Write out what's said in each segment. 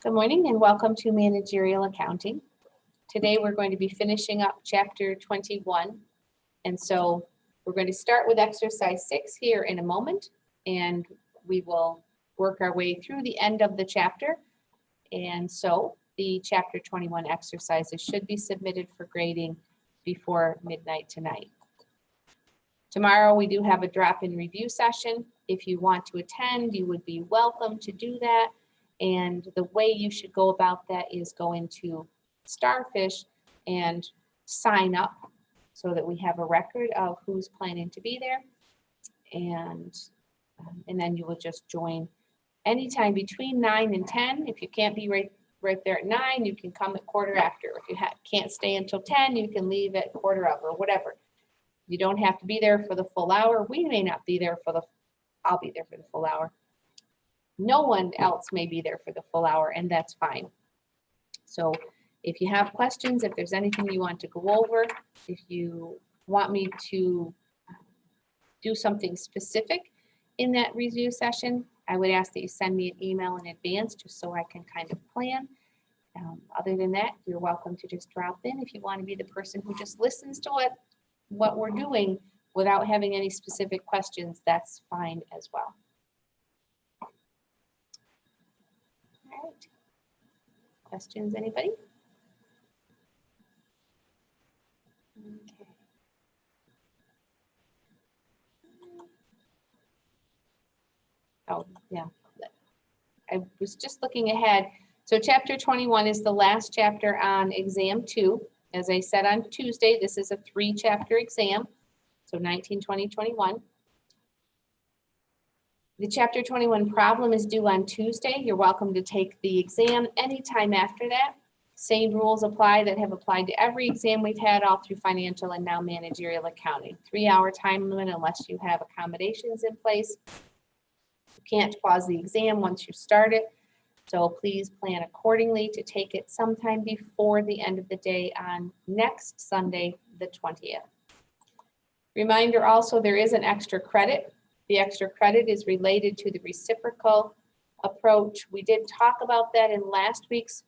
Good morning and welcome to Managerial Accounting. Today we're going to be finishing up chapter 21. And so we're going to start with exercise 6 here in a moment, and we will work our way through the end of the chapter. And so the chapter 21 exercises should be submitted for grading before midnight tonight. Tomorrow we do have a drop-in review session. If you want to attend, you would be welcome to do that. And the way you should go about that is go into Starfish and sign up so that we have a record of who's planning to be there. And then you will just join anytime between 9 and 10. If you can't be right there at 9, you can come at quarter after. If you can't stay until 10, you can leave at quarter of or whatever. You don't have to be there for the full hour. We may not be there I'll be there for the full hour. No one else may be there for the full hour, and that's fine. So if you have questions, if there's anything you want to go over, if you want me to do something specific in that review session, I would ask that you send me an email in advance just so I can kind of plan. Other than that, you're welcome to just drop in. If you want to be the person who just listens to what we're doing without having any specific questions, that's fine as well. All right. Questions, anybody? Okay. Oh, yeah. I was just looking ahead. So chapter 21 is the last chapter on exam 2. As I said on Tuesday, this is a 3-chapter exam. So 19, 20, 21. The chapter 21 problem is due on Tuesday. You're welcome to take the exam anytime after that. Same rules apply that have applied to every exam we've had all through financial and now managerial accounting. 3-hour time limit unless you have accommodations in place. You can't pause the exam once you start it. So please plan accordingly to take it sometime before the end of the day on next Sunday, the 20th. Reminder also, there is an extra credit. The extra credit is related to the reciprocal approach. We did talk about that in last week's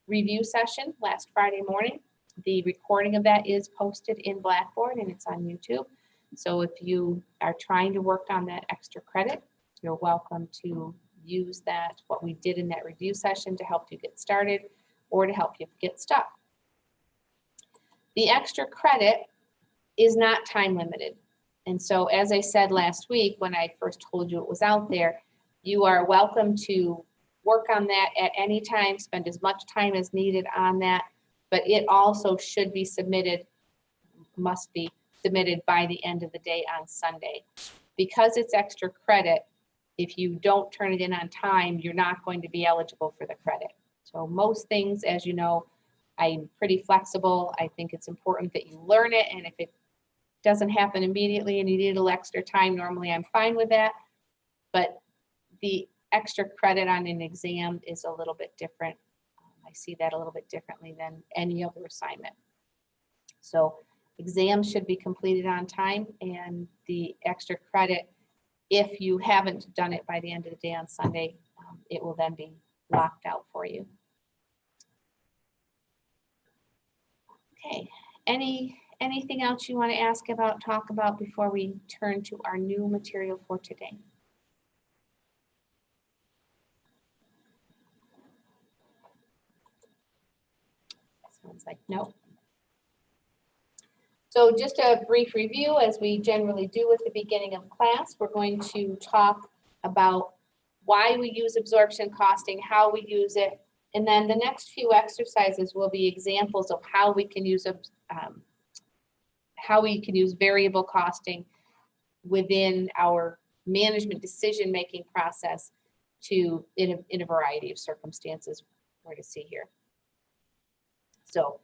review session, last Friday morning. The recording of that is posted in Blackboard and it's on YouTube. So if you are trying to work on that extra credit, you're welcome to use that, what we did in that review session, to help you get started or to help you get stuck. The extra credit is not time limited. And so as I said last week, when I first told you it was out there, you are welcome to work on that at any time, spend as much time as needed on that, but it also should be submitted, must be submitted by the end of the day on Sunday. Because it's extra credit, if you don't turn it in on time, you're not going to be eligible for the credit. So most things, as you know, I'm pretty flexible. I think it's important that you learn it, and if it doesn't happen immediately and you need a little extra time, normally I'm fine with that. But the extra credit on an exam is a little bit different. I see that a little bit differently than any other assignment. So exams should be completed on time, and the extra credit, if you haven't done it by the end of the day on Sunday, it will then be locked out for you. Okay, anything else you want to ask about, talk about before we turn to our new material for today? Sounds like no. So just a brief review, as we generally do at the beginning of class, we're going to talk about why we use absorption costing, how we use it, and then the next few exercises will be examples of how we can use variable costing within our management decision-making process in a variety of circumstances we're to see here. So,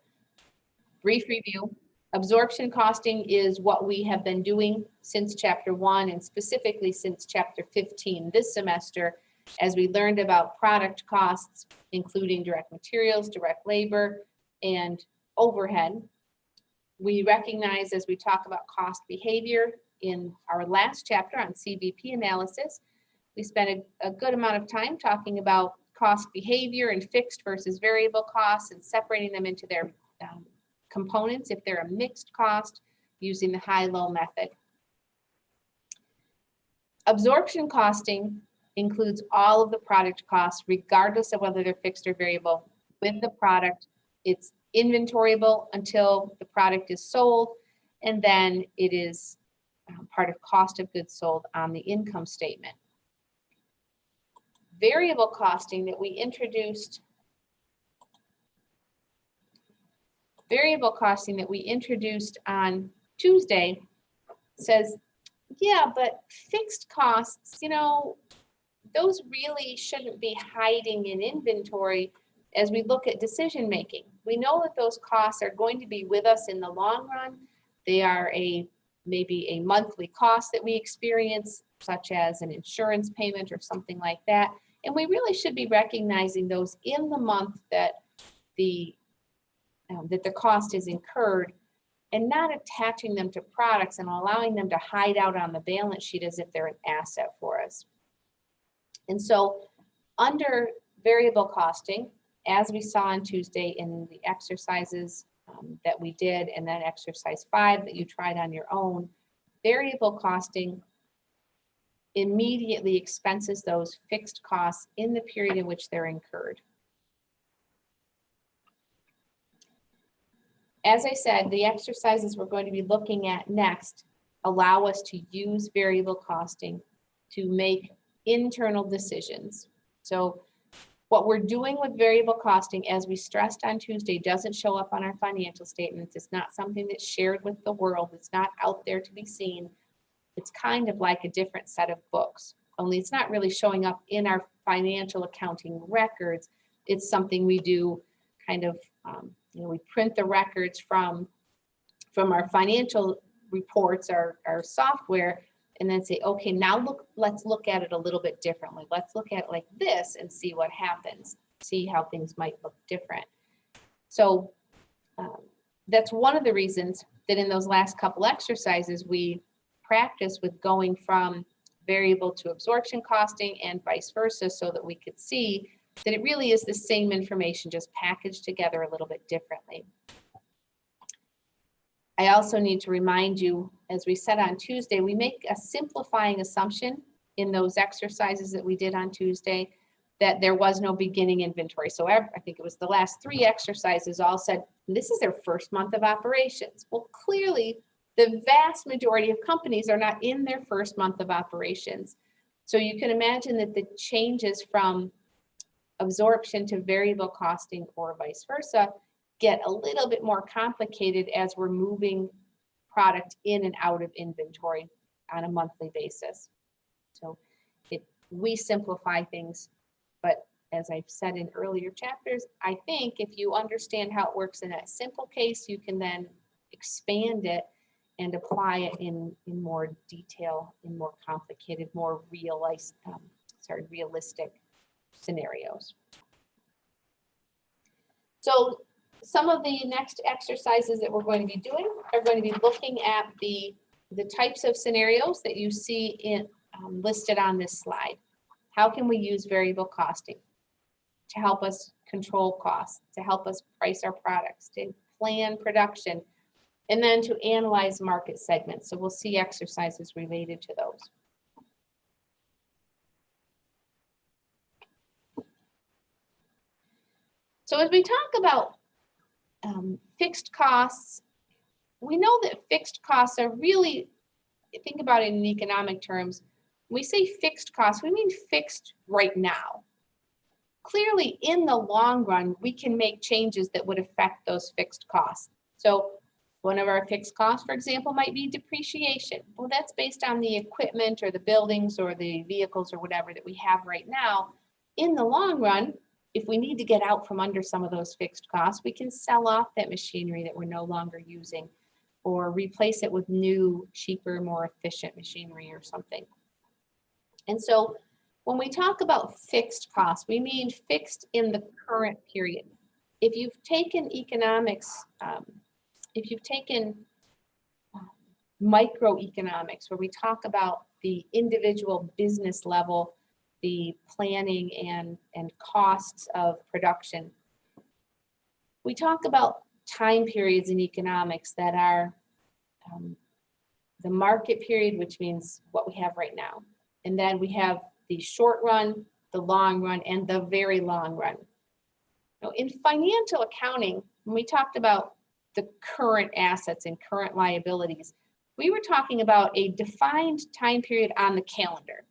brief review. Absorption costing is what we have been doing since chapter 1 and specifically since chapter 15 this semester, as we learned about product costs, including direct materials, direct labor, and overhead. We recognize, as we talk about cost behavior in our last chapter on CVP analysis, we spent a good amount of time talking about cost behavior and fixed versus variable costs and separating them into their components if they're a mixed cost using the high-low method. Absorption costing includes all of the product costs regardless of whether they're fixed or variable. With the product, it's inventoriable until the product is sold, and then it is part of cost of goods sold on the income statement. Variable costing that we introduced on Tuesday says, yeah, but fixed costs, you know, those really shouldn't be hiding in inventory as we look at decision making. We know that those costs are going to be with us in the long run. They are maybe a monthly cost that we experience, such as an insurance payment or something like that. And we really should be recognizing those in the month that the cost is incurred, and not attaching them to products and allowing them to hide out on the balance sheet as if they're an asset for us. And so under variable costing, as we saw on Tuesday in the exercises that we did, and then exercise 5 that you tried on your own, variable costing immediately expenses those fixed costs in the period in which they're incurred. As I said, the exercises we're going to be looking at next allow us to use variable costing to make internal decisions. So what we're doing with variable costing, as we stressed on Tuesday, doesn't show up on our financial statements. It's not something that's shared with the world. It's not out there to be seen. It's kind of like a different set of books, only it's not really showing up in our financial accounting records. It's something we do kind of, we print the records from our financial reports, our software, and then say, okay, now let's look at it a little bit differently. Let's look at it like this and see what happens, see how things might look different. So that's one of the reasons that in those last couple exercises, we practice with going from variable to absorption costing and vice versa, so that we could see that it really is the same information, just packaged together a little bit differently. I also need to remind you, as we said on Tuesday, we make a simplifying assumption in those exercises that we did on Tuesday that there was no beginning inventory. So I think it was the last 3 exercises all said, this is their first month of operations. Well, clearly, the vast majority of companies are not in their first month of operations. So you can imagine that the changes from absorption to variable costing or vice versa get a little bit more complicated as we're moving product in and out of inventory on a monthly basis. So we simplify things, but as I've said in earlier chapters, I think if you understand how it works in a simple case, you can then expand it and apply it in more detail, in more complicated, more realistic scenarios. So some of the next exercises that we're going to be doing are going to be looking at the types of scenarios that you see in listed on this slide. How can we use variable costing to help us control costs, to help us price our products, to plan production, and then to analyze market segments? So we'll see exercises related to those. So as we talk about fixed costs, we know that fixed costs are really, think about it in economic terms, when we say fixed costs, we mean fixed right now. Clearly, in the long run, we can make changes that would affect those fixed costs. So one of our fixed costs, for example, might be depreciation. Well, that's based on the equipment or the buildings or the vehicles or whatever that we have right now. In the long run, if we need to get out from under some of those fixed costs, we can sell off that machinery that we're no longer using or replace it with new, cheaper, more efficient machinery or something. And so when we talk about fixed costs, we mean fixed in the current period. If you've taken economics, if you've taken microeconomics, where we talk about the individual business level the planning and costs of production. We talk about time periods in economics that are the market period, which means what we have right now. And then we have the short run, the long run, and the very long run. Now, in financial accounting, when we talked about the current assets and current liabilities, we were talking about a defined time period on the calendar.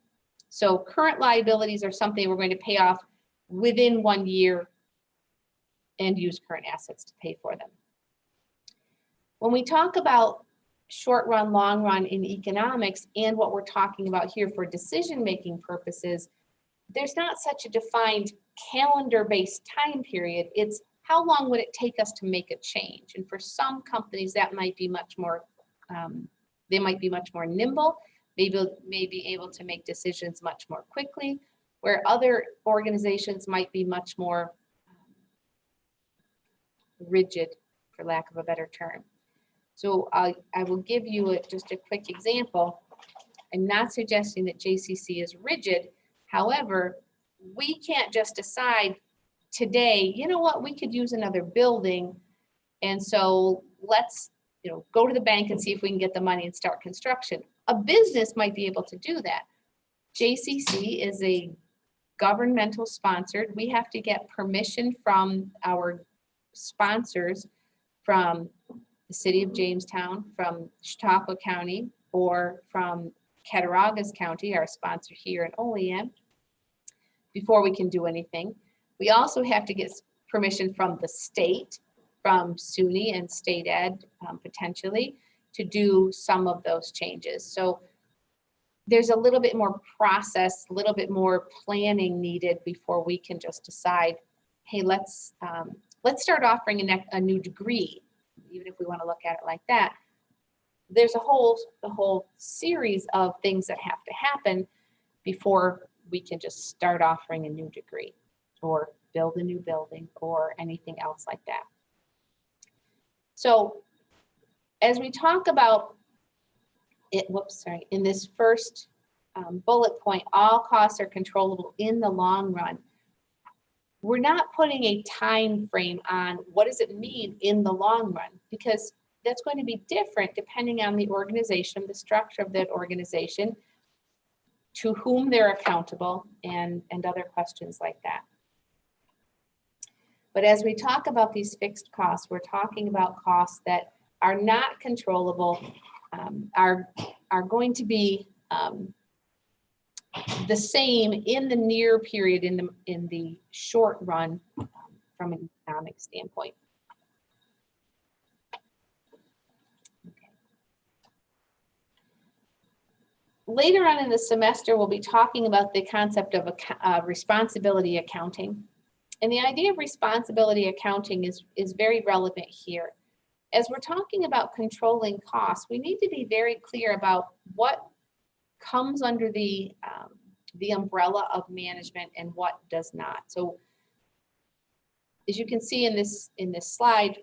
So current liabilities are something we're going to pay off within 1 year and use current assets to pay for them. When we talk about short run, long run in economics, and what we're talking about here for decision-making purposes, there's not such a defined calendar-based time period. It's how long would it take us to make a change? And for some companies, that might be much more, they might be much more nimble, may be able to make decisions much more quickly, where other organizations might be much more rigid, for lack of a better term. So I will give you just a quick example. I'm not suggesting that JCC is rigid. However, we can't just decide today, you know what, we could use another building. And so let's go to the bank and see if we can get the money and start construction. A business might be able to do that. JCC is a governmental sponsored. We have to get permission from our sponsors, from the city of Jamestown, from Chautauqua County, or from Cattaraugus County, our sponsor here in Olean, before we can do anything. We also have to get permission from the state, from SUNY and state ed, potentially, to do some of those changes. So there's a little bit more process, a little bit more planning needed before we can just decide, hey, let's start offering a new degree, even if we want to look at it like that. There's a whole series of things that have to happen before we can just start offering a new degree or build a new building or anything else like that. So as we talk about it, in this first bullet point, all costs are controllable in the long run. We're not putting a time frame on what does it mean in the long run, because that's going to be different depending on the organization, the structure of that organization, to whom they're accountable, and other questions like that. But as we talk about these fixed costs, we're talking about costs that are not controllable, are going to be the same in the near period, in the short run, from an economic standpoint. Okay. Later on in the semester, we'll be talking about the concept of responsibility accounting. And the idea of responsibility accounting is very relevant here. As we're talking about controlling costs, we need to be very clear about what comes under the umbrella of management and what does not. So as you can see in this slide,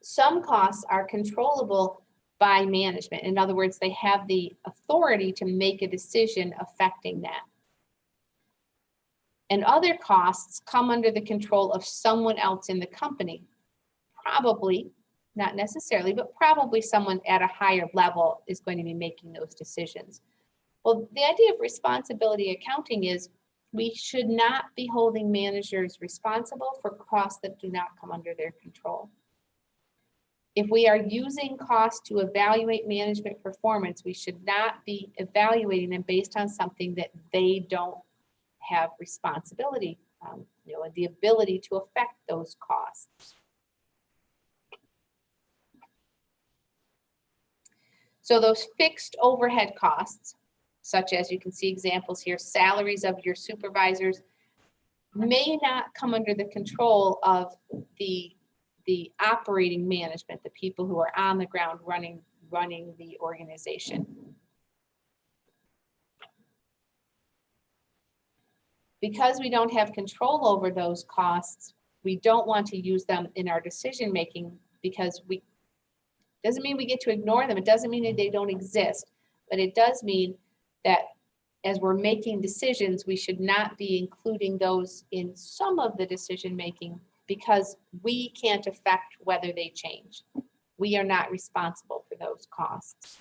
some costs are controllable by management. In other words, they have the authority to make a decision affecting that. And other costs come under the control of someone else in the company. Probably, not necessarily, but probably someone at a higher level is going to be making those decisions. Well, the idea of responsibility accounting is we should not be holding managers responsible for costs that do not come under their control. If we are using costs to evaluate management performance, we should not be evaluating them based on something that they don't have responsibility, the ability to affect those costs. So those fixed overhead costs, such as you can see examples here, salaries of your supervisors, may not come under the control of the operating management, the people who are on the ground running the organization. Because we don't have control over those costs, we don't want to use them in our decision making, because doesn't mean we get to ignore them. It doesn't mean that they don't exist, but it does mean that as we're making decisions, we should not be including those in some of the decision making because we can't affect whether they change. We are not responsible for those costs.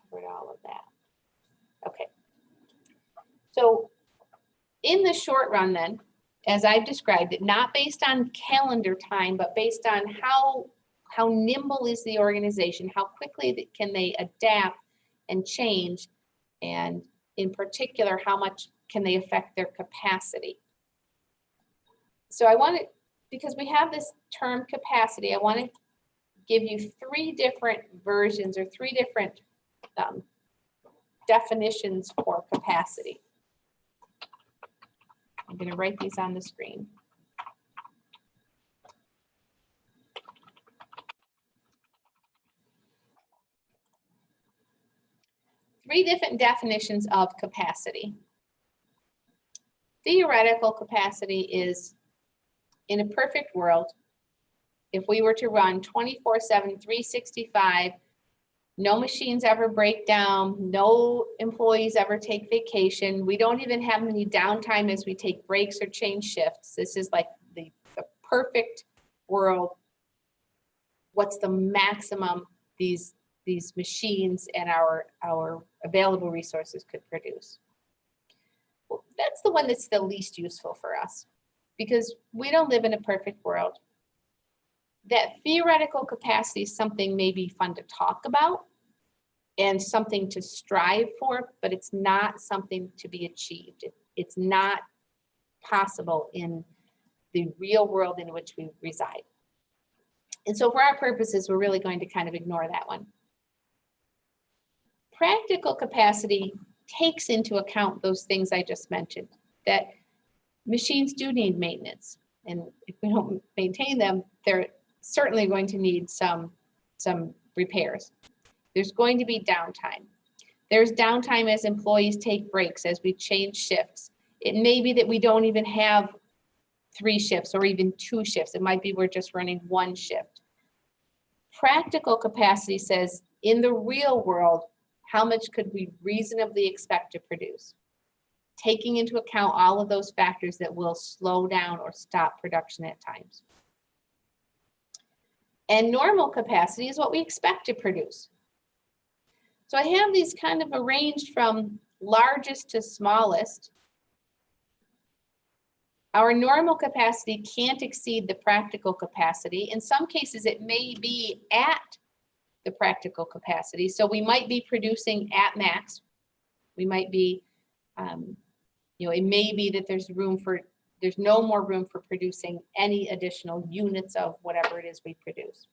Covered all of that. Okay. So in the short run then, as I've described it, not based on calendar time, but based on how nimble is the organization, how quickly can they adapt and change, and in particular, how much can they affect their capacity. So I want to, because we have this term capacity, I want to give you three different versions or three different definitions for capacity. I'm going to write these on the screen. Three different definitions of capacity. Theoretical capacity is, in a perfect world, if we were to run 24/7, 365, no machines ever break down, no employees ever take vacation, we don't even have any downtime as we take breaks or change shifts. This is like the perfect world. What's the maximum these machines and our available resources could produce? Well, that's the one that's the least useful for us because we don't live in a perfect world. That theoretical capacity is something maybe fun to talk about and something to strive for, but it's not something to be achieved. It's not possible in the real world in which we reside. And so for our purposes, we're really going to kind of ignore that one. Practical capacity takes into account those things I just mentioned, that machines do need maintenance. And if we don't maintain them, they're certainly going to need some repairs. There's going to be downtime. There's downtime as employees take breaks, as we change shifts. It may be that we don't even have 3 shifts or even 2 shifts. It might be we're just running 1 shift. Practical capacity says, in the real world, how much could we reasonably expect to produce? Taking into account all of those factors that will slow down or stop production at times. And normal capacity is what we expect to produce. So I have these kind of arranged from largest to smallest. Our normal capacity can't exceed the practical capacity. In some cases, it may be at the practical capacity. So we might be producing at max. We might be, it may be that there's no more room for producing any additional units of whatever it is we produce.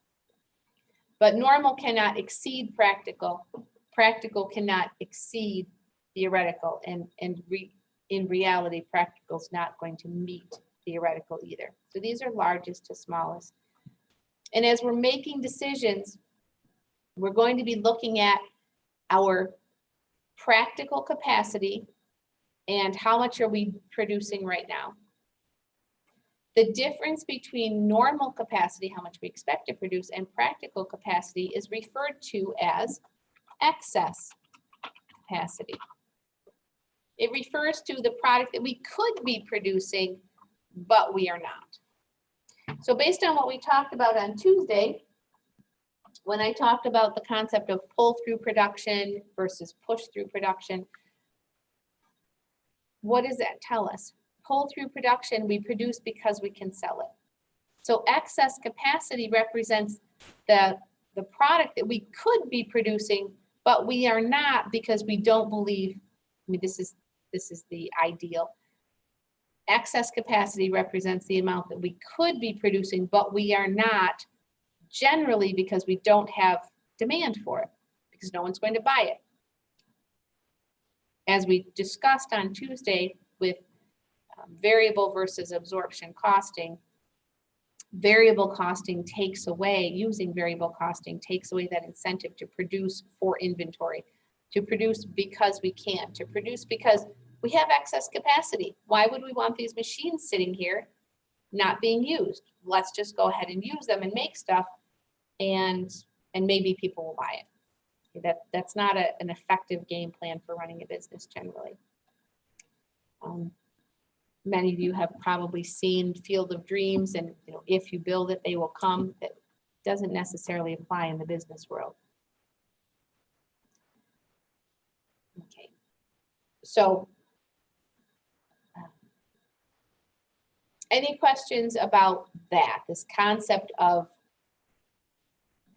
But normal cannot exceed practical. Practical cannot exceed theoretical. And in reality, practical is not going to meet theoretical either. So these are largest to smallest. And as we're making decisions, we're going to be looking at our practical capacity and how much are we producing right now. The difference between normal capacity, how much we expect to produce, and practical capacity is referred to as excess capacity. It refers to the product that we could be producing, but we are not. So based on what we talked about on Tuesday, when I talked about the concept of pull-through production versus push-through production, what does that tell us? Pull-through production, we produce because we can sell it. So excess capacity represents the product that we could be producing, but we are not because we don't believe, this is the ideal. Excess capacity represents the amount that we could be producing, but we are not, generally because we don't have demand for it, because no one's going to buy it. As we discussed on Tuesday with variable versus absorption costing, variable costing takes away, using variable costing takes away that incentive to produce for inventory, to produce because we can, to produce because We have excess capacity. Why would we want these machines sitting here not being used? Let's just go ahead and use them and make stuff, and maybe people will buy it. That's not an effective game plan for running a business generally. Many of you have probably seen Field of Dreams, and if you build it, they will come. That doesn't necessarily apply in the business world. Okay, so any questions about that, this concept of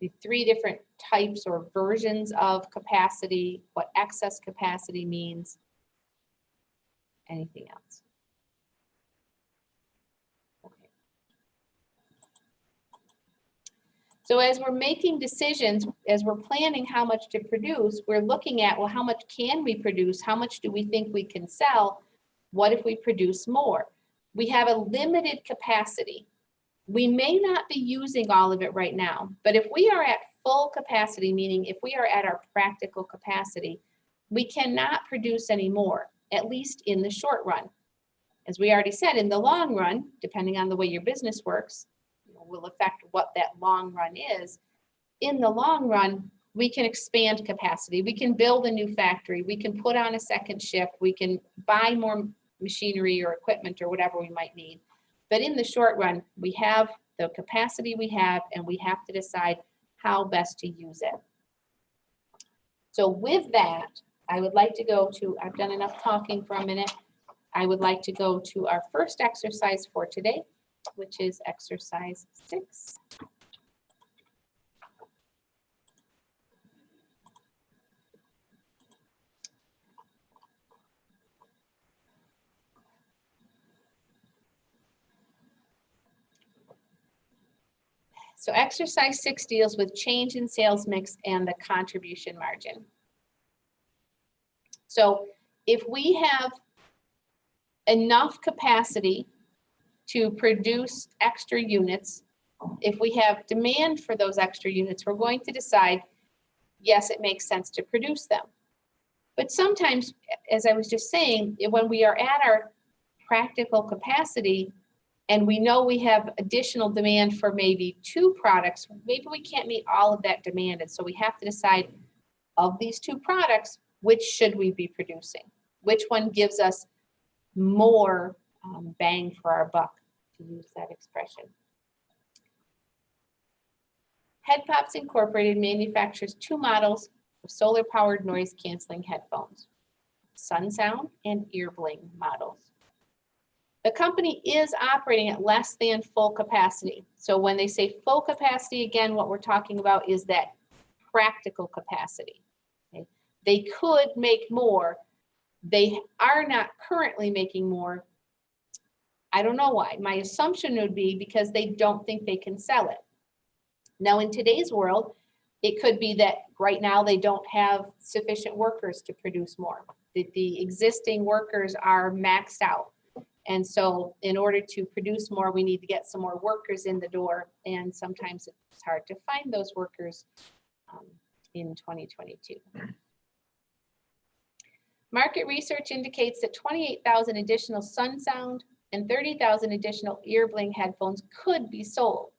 the three different types or versions of capacity, what excess capacity means? Anything else? Okay. So as we're making decisions, as we're planning how much to produce, we're looking at, well, how much can we produce? How much do we think we can sell? What if we produce more? We have a limited capacity. We may not be using all of it right now, but if we are at full capacity, meaning if we are at our practical capacity, we cannot produce any more, at least in the short run. As we already said, in the long run, depending on the way your business works, will affect what that long run is. In the long run, we can expand capacity. We can build a new factory. We can put on a second shift. We can buy more machinery or equipment or whatever we might need. But in the short run, we have the capacity we have, and we have to decide how best to use it. So with that, I would like to go to, I've done enough talking for a minute. I would like to go to our first exercise for today, which is exercise 6. So exercise 6 deals with change in sales mix and the contribution margin. So if we have enough capacity to produce extra units, if we have demand for those extra units, we're going to decide, yes, it makes sense to produce them. But sometimes, as I was just saying, when we are at our practical capacity, and we know we have additional demand for maybe 2 products, maybe we can't meet all of that demand. And so we have to decide, of these 2 products, which should we be producing? Which one gives us more bang for our buck, to use that expression. HeadPops Incorporated manufactures 2 models of solar-powered noise-canceling headphones, SunSound and EarBling models. The company is operating at less than full capacity. So when they say full capacity, again, what we're talking about is that practical capacity. Okay? They could make more. They are not currently making more. I don't know why. My assumption would be because they don't think they can sell it. Now, in today's world, it could be that right now they don't have sufficient workers to produce more. The existing workers are maxed out. And so in order to produce more, we need to get some more workers in the door. And sometimes it's hard to find those workers in 2022. Market research indicates that 28,000 additional SunSound and 30,000 additional EarBling headphones could be sold.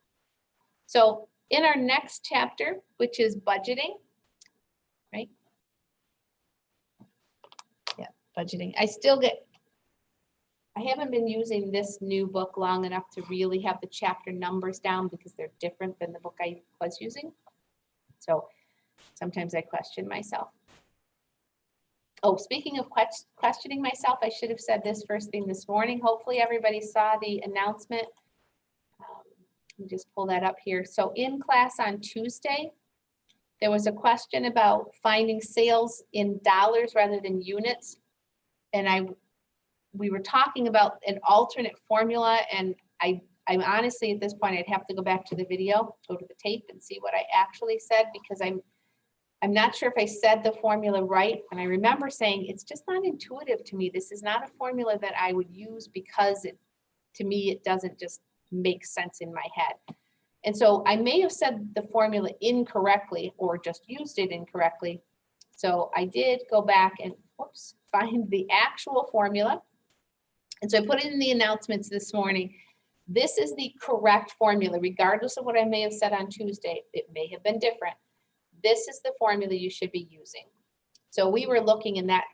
So in our next chapter, which is budgeting, right? Yeah, budgeting. I haven't been using this new book long enough to really have the chapter numbers down because they're different than the book I was using. So sometimes I question myself. Oh, speaking of questioning myself, I should have said this first thing this morning. Hopefully everybody saw the announcement. Let me just pull that up here. So in class on Tuesday, there was a question about finding sales in dollars rather than units. And we were talking about an alternate formula, and I'm honestly at this point, I'd have to go back to the video, go to the tape and see what I actually said, because I'm not sure if I said the formula right. And I remember saying, it's just not intuitive to me. This is not a formula that I would use because to me, it doesn't just make sense in my head. And so I may have said the formula incorrectly or just used it incorrectly. So I did go back and find the actual formula. And so I put it in the announcements this morning. This is the correct formula, regardless of what I may have said on Tuesday. It may have been different. This is the formula you should be using. So we were looking in that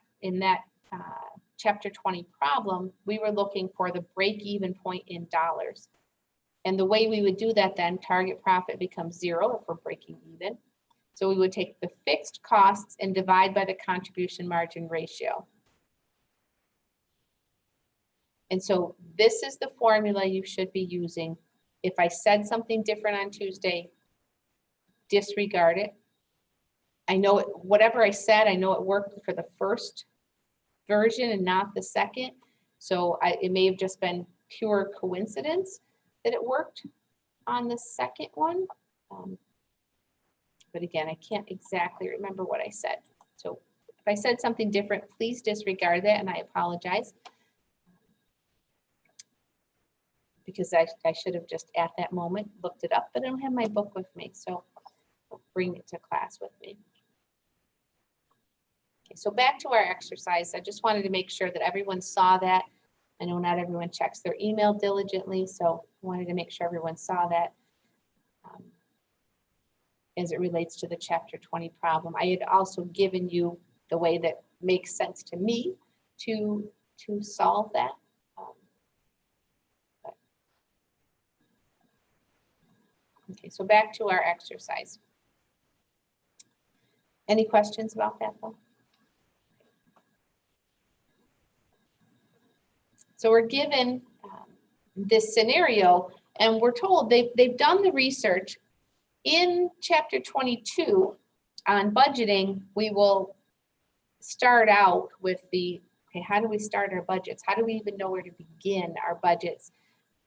chapter 20 problem, we were looking for the break-even point in dollars. And the way we would do that then, target profit becomes 0 if we're breaking even. So we would take the fixed costs and divide by the contribution margin ratio. And so this is the formula you should be using. If I said something different on Tuesday, disregard it. I know it, whatever I said, I know it worked for the first version and not the second. So it may have just been pure coincidence that it worked on the second one. But again, I can't exactly remember what I said. So if I said something different, please disregard that, and I apologize. Because I should have just at that moment looked it up, but I don't have my book with me, so I'll bring it to class with me. Okay, so back to our exercise. I just wanted to make sure that everyone saw that. I know not everyone checks their email diligently, so I wanted to make sure everyone saw that as it relates to the chapter 20 problem. I had also given you the way that makes sense to me to solve that. Okay, so back to our exercise. Any questions about that though? So we're given this scenario and we're told they've done the research. In chapter 22 on budgeting, we will start out with the, okay, how do we start our budgets? How do we even know where to begin our budgets?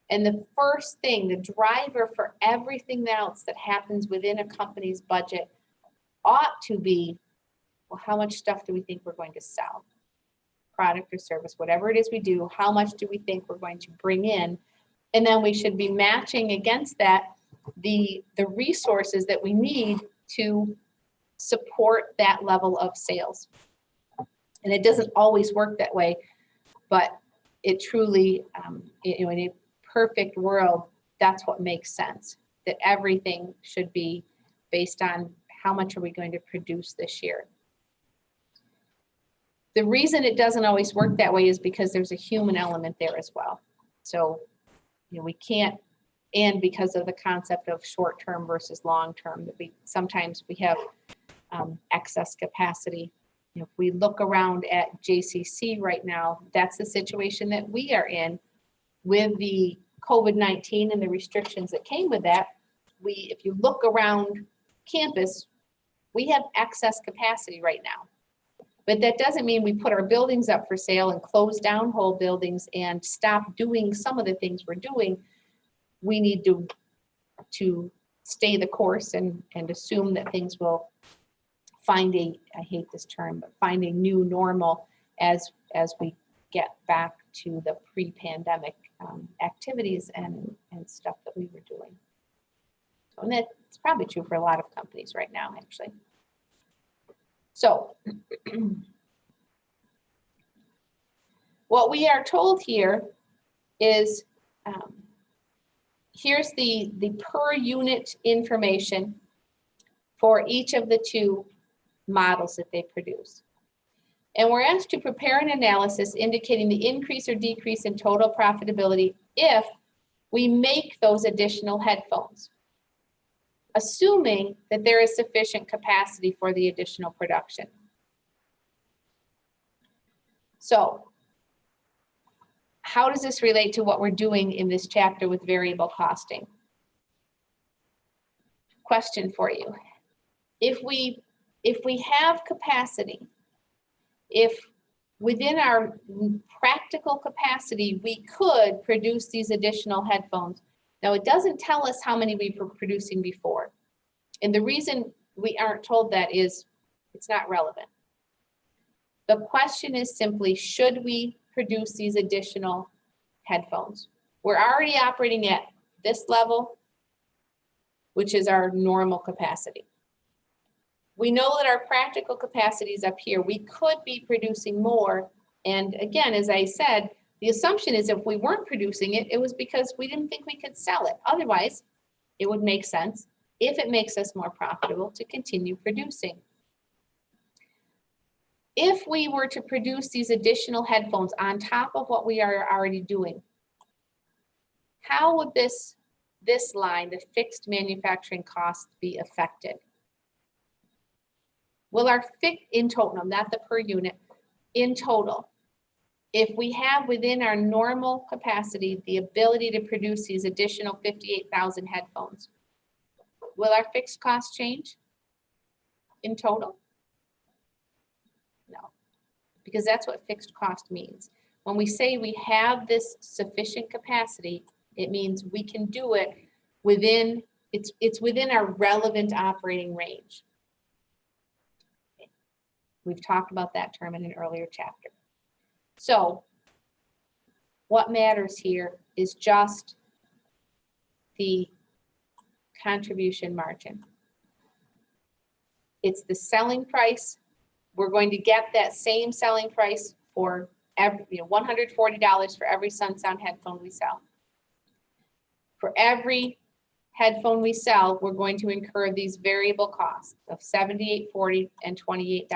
And the first thing, the driver for everything else that happens within a company's budget ought to be, well, how much stuff do we think we're going to sell? Product or service, whatever it is we do, how much do we think we're going to bring in? And then we should be matching against that the resources that we need to support that level of sales. And it doesn't always work that way, but it truly, in a perfect world, that's what makes sense, that everything should be based on how much are we going to produce this year. The reason it doesn't always work that way is because there's a human element there as well. So, we can't, and because of the concept of short-term versus long-term, that sometimes we have excess capacity. If we look around at JCC right now, that's the situation that we are in with the COVID-19 and the restrictions that came with that. If you look around campus, we have excess capacity right now. But that doesn't mean we put our buildings up for sale and close down whole buildings and stop doing some of the things we're doing. We need to stay the course and assume that things will find I hate this term, but find a new normal as we get back to the pre-pandemic activities and stuff that we were doing. And that's probably true for a lot of companies right now, actually. So what we are told here is here's the per unit information for each of the two models that they produce. And we're asked to prepare an analysis indicating the increase or decrease in total profitability if we make those additional headphones, assuming that there is sufficient capacity for the additional production. So, how does this relate to what we're doing in this chapter with variable costing? Question for you. If we have capacity, if within our practical capacity, we could produce these additional headphones. Now, it doesn't tell us how many we were producing before. And the reason we aren't told that is it's not relevant. The question is simply, should we produce these additional headphones? We're already operating at this level, which is our normal capacity. We know that our practical capacity is up here. We could be producing more. And again, as I said, the assumption is if we weren't producing it, it was because we didn't think we could sell it. Otherwise, it would make sense, if it makes us more profitable, to continue producing. If we were to produce these additional headphones on top of what we are already doing, how would this line, the fixed manufacturing cost, be affected? Will our fixed, in total, not the per unit, in total, if we have within our normal capacity the ability to produce these additional 58,000 headphones, will our fixed cost change in total? No, because that's what fixed cost means. When we say we have this sufficient capacity, it means we can do it within, it's within our relevant operating range. We've talked about that term in an earlier chapter. So what matters here is just the contribution margin. It's the selling price. We're going to get that same selling price for every, $140 for every Sunsound headphone we sell. For every headphone we sell, we're going to incur these variable costs of $78, $40, and $28.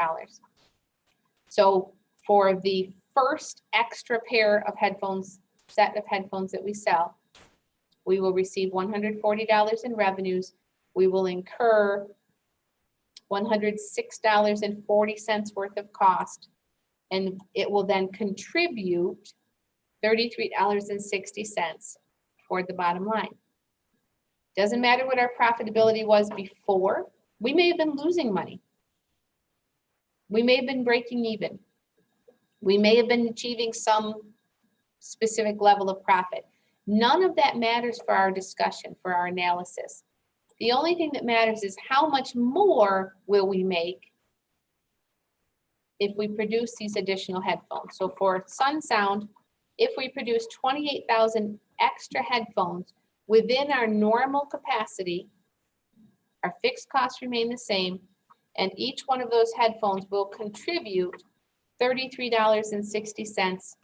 So for the first extra pair of headphones, set of headphones that we sell, we will receive $140 in revenues. We will incur $106.40 worth of cost, and it will then contribute $33.60 toward the bottom line. Doesn't matter what our profitability was before. We may have been losing money. We may have been breaking even. We may have been achieving some specific level of profit. None of that matters for our discussion, for our analysis. The only thing that matters is how much more will we make if we produce these additional headphones. So for Sunsound, if we produce 28,000 extra headphones within our normal capacity, our fixed costs remain the same, and each one of those headphones will contribute $33.60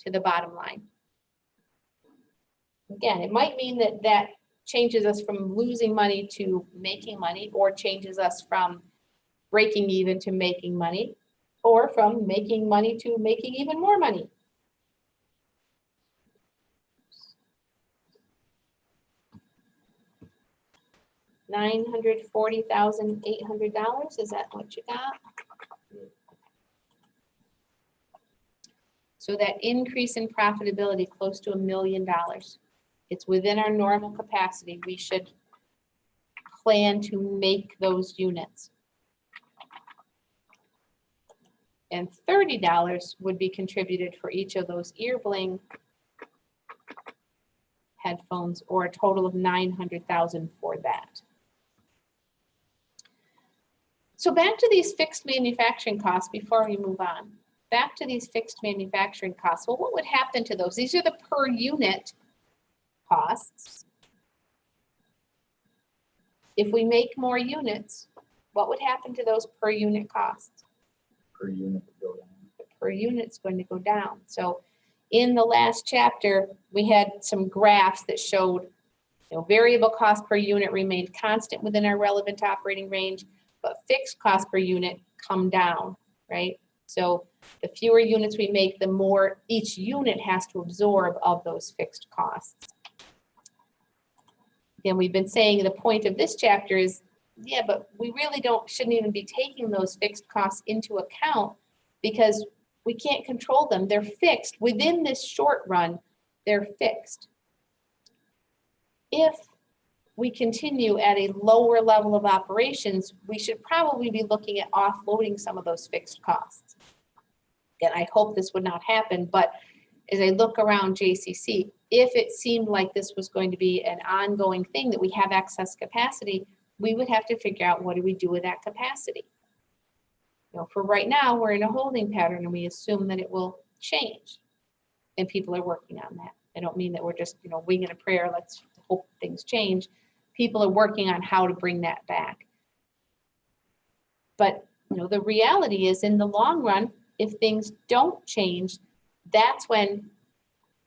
to the bottom line. Again, it might mean that that changes us from losing money to making money, or changes us from breaking even to making money, or from making money to making even more money. $940,800, is that what you got? So that increase in profitability, close to $1 million. It's within our normal capacity. We should plan to make those units. And $30 would be contributed for each of those ear-bling headphones, or a total of $900,000 for that. So back to these fixed manufacturing costs before we move on. Back to these fixed manufacturing costs. Well, what would happen to those? These are the per unit costs. If we make more units, what would happen to those per unit costs? Per unit would go down. The per unit's going to go down. So in the last chapter, we had some graphs that showed, variable cost per unit remained constant within our relevant operating range, but fixed cost per unit come down, right? So the fewer units we make, the more each unit has to absorb of those fixed costs. Again, we've been saying the point of this chapter is, yeah, but we really shouldn't even be taking those fixed costs into account, because we can't control them. They're fixed. Within this short run, they're fixed. If we continue at a lower level of operations, we should probably be looking at offloading some of those fixed costs. Again, I hope this would not happen, but as I look around JCC, if it seemed like this was going to be an ongoing thing, that we have excess capacity, we would have to figure out, what do we do with that capacity? For right now, we're in a holding pattern, and we assume that it will change, and people are working on that. I don't mean that we're just, winging a prayer, let's hope things change. People are working on how to bring that back. But, the reality is in the long run, if things don't change, that's when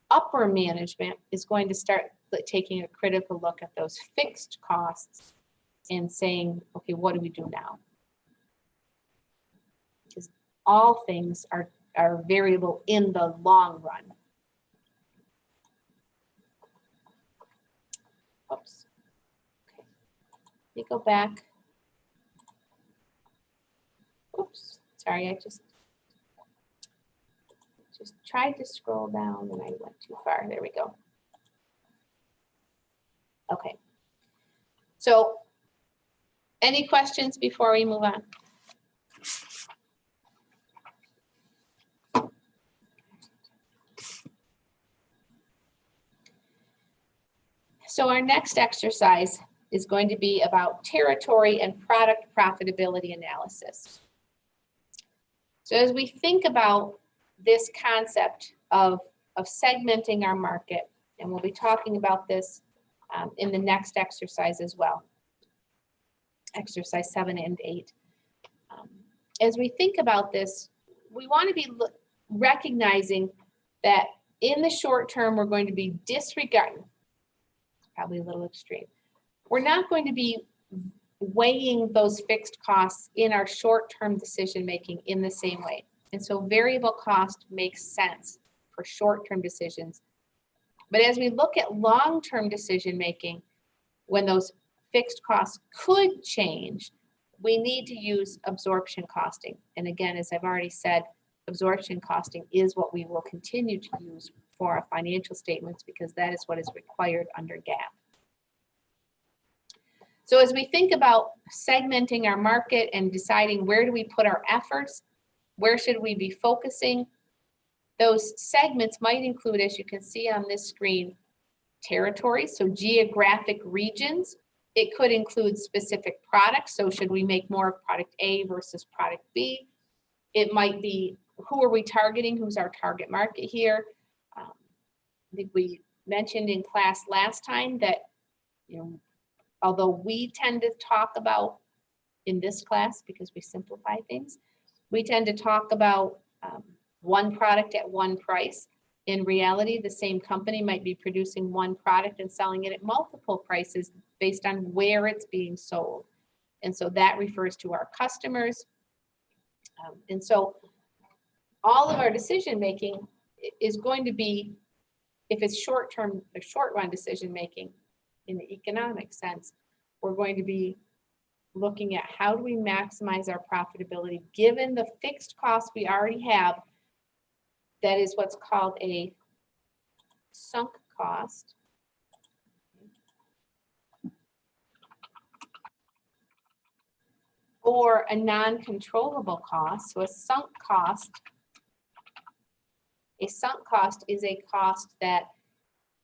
upper management is going to start taking a critical look at those fixed costs and saying, okay, what do we do now? Because all things are variable in the long run. Oops. Okay. Let me go back. Oops, sorry, I just tried to scroll down and I went too far. There we go. Okay. So any questions before we move on? So our next exercise is going to be about territory and product profitability analysis. So as we think about this concept of segmenting our market, and we'll be talking about this in the next exercise as well, exercise 7 and 8. As we think about this, we want to be recognizing that in the short term, we're going to be disregarding, probably a little extreme. We're not going to be weighing those fixed costs in our short-term decision-making in the same way. And so variable cost makes sense for short-term decisions. But as we look at long-term decision-making, when those fixed costs could change, we need to use absorption costing. And again, as I've already said, absorption costing is what we will continue to use for our financial statements because that is what is required under GAAP. So as we think about segmenting our market and deciding where do we put our efforts, where should we be focusing, those segments might include, as you can see on this screen, territories, so geographic regions. It could include specific products, so should we make more of product A versus product B? It might be, who are we targeting? Who's our target market here? I think we mentioned in class last time that, although we tend to talk about, in this class, because we simplify things, we tend to talk about one product at one price. In reality, the same company might be producing one product and selling it at multiple prices based on where it's being sold. And so that refers to our customers. And so all of our decision-making is going to be, if it's short-term or short-run decision-making in the economic sense, we're going to be looking at how do we maximize our profitability given the fixed costs we already have. That is what's called a sunk cost. Or a non-controllable cost. So a sunk cost is a cost that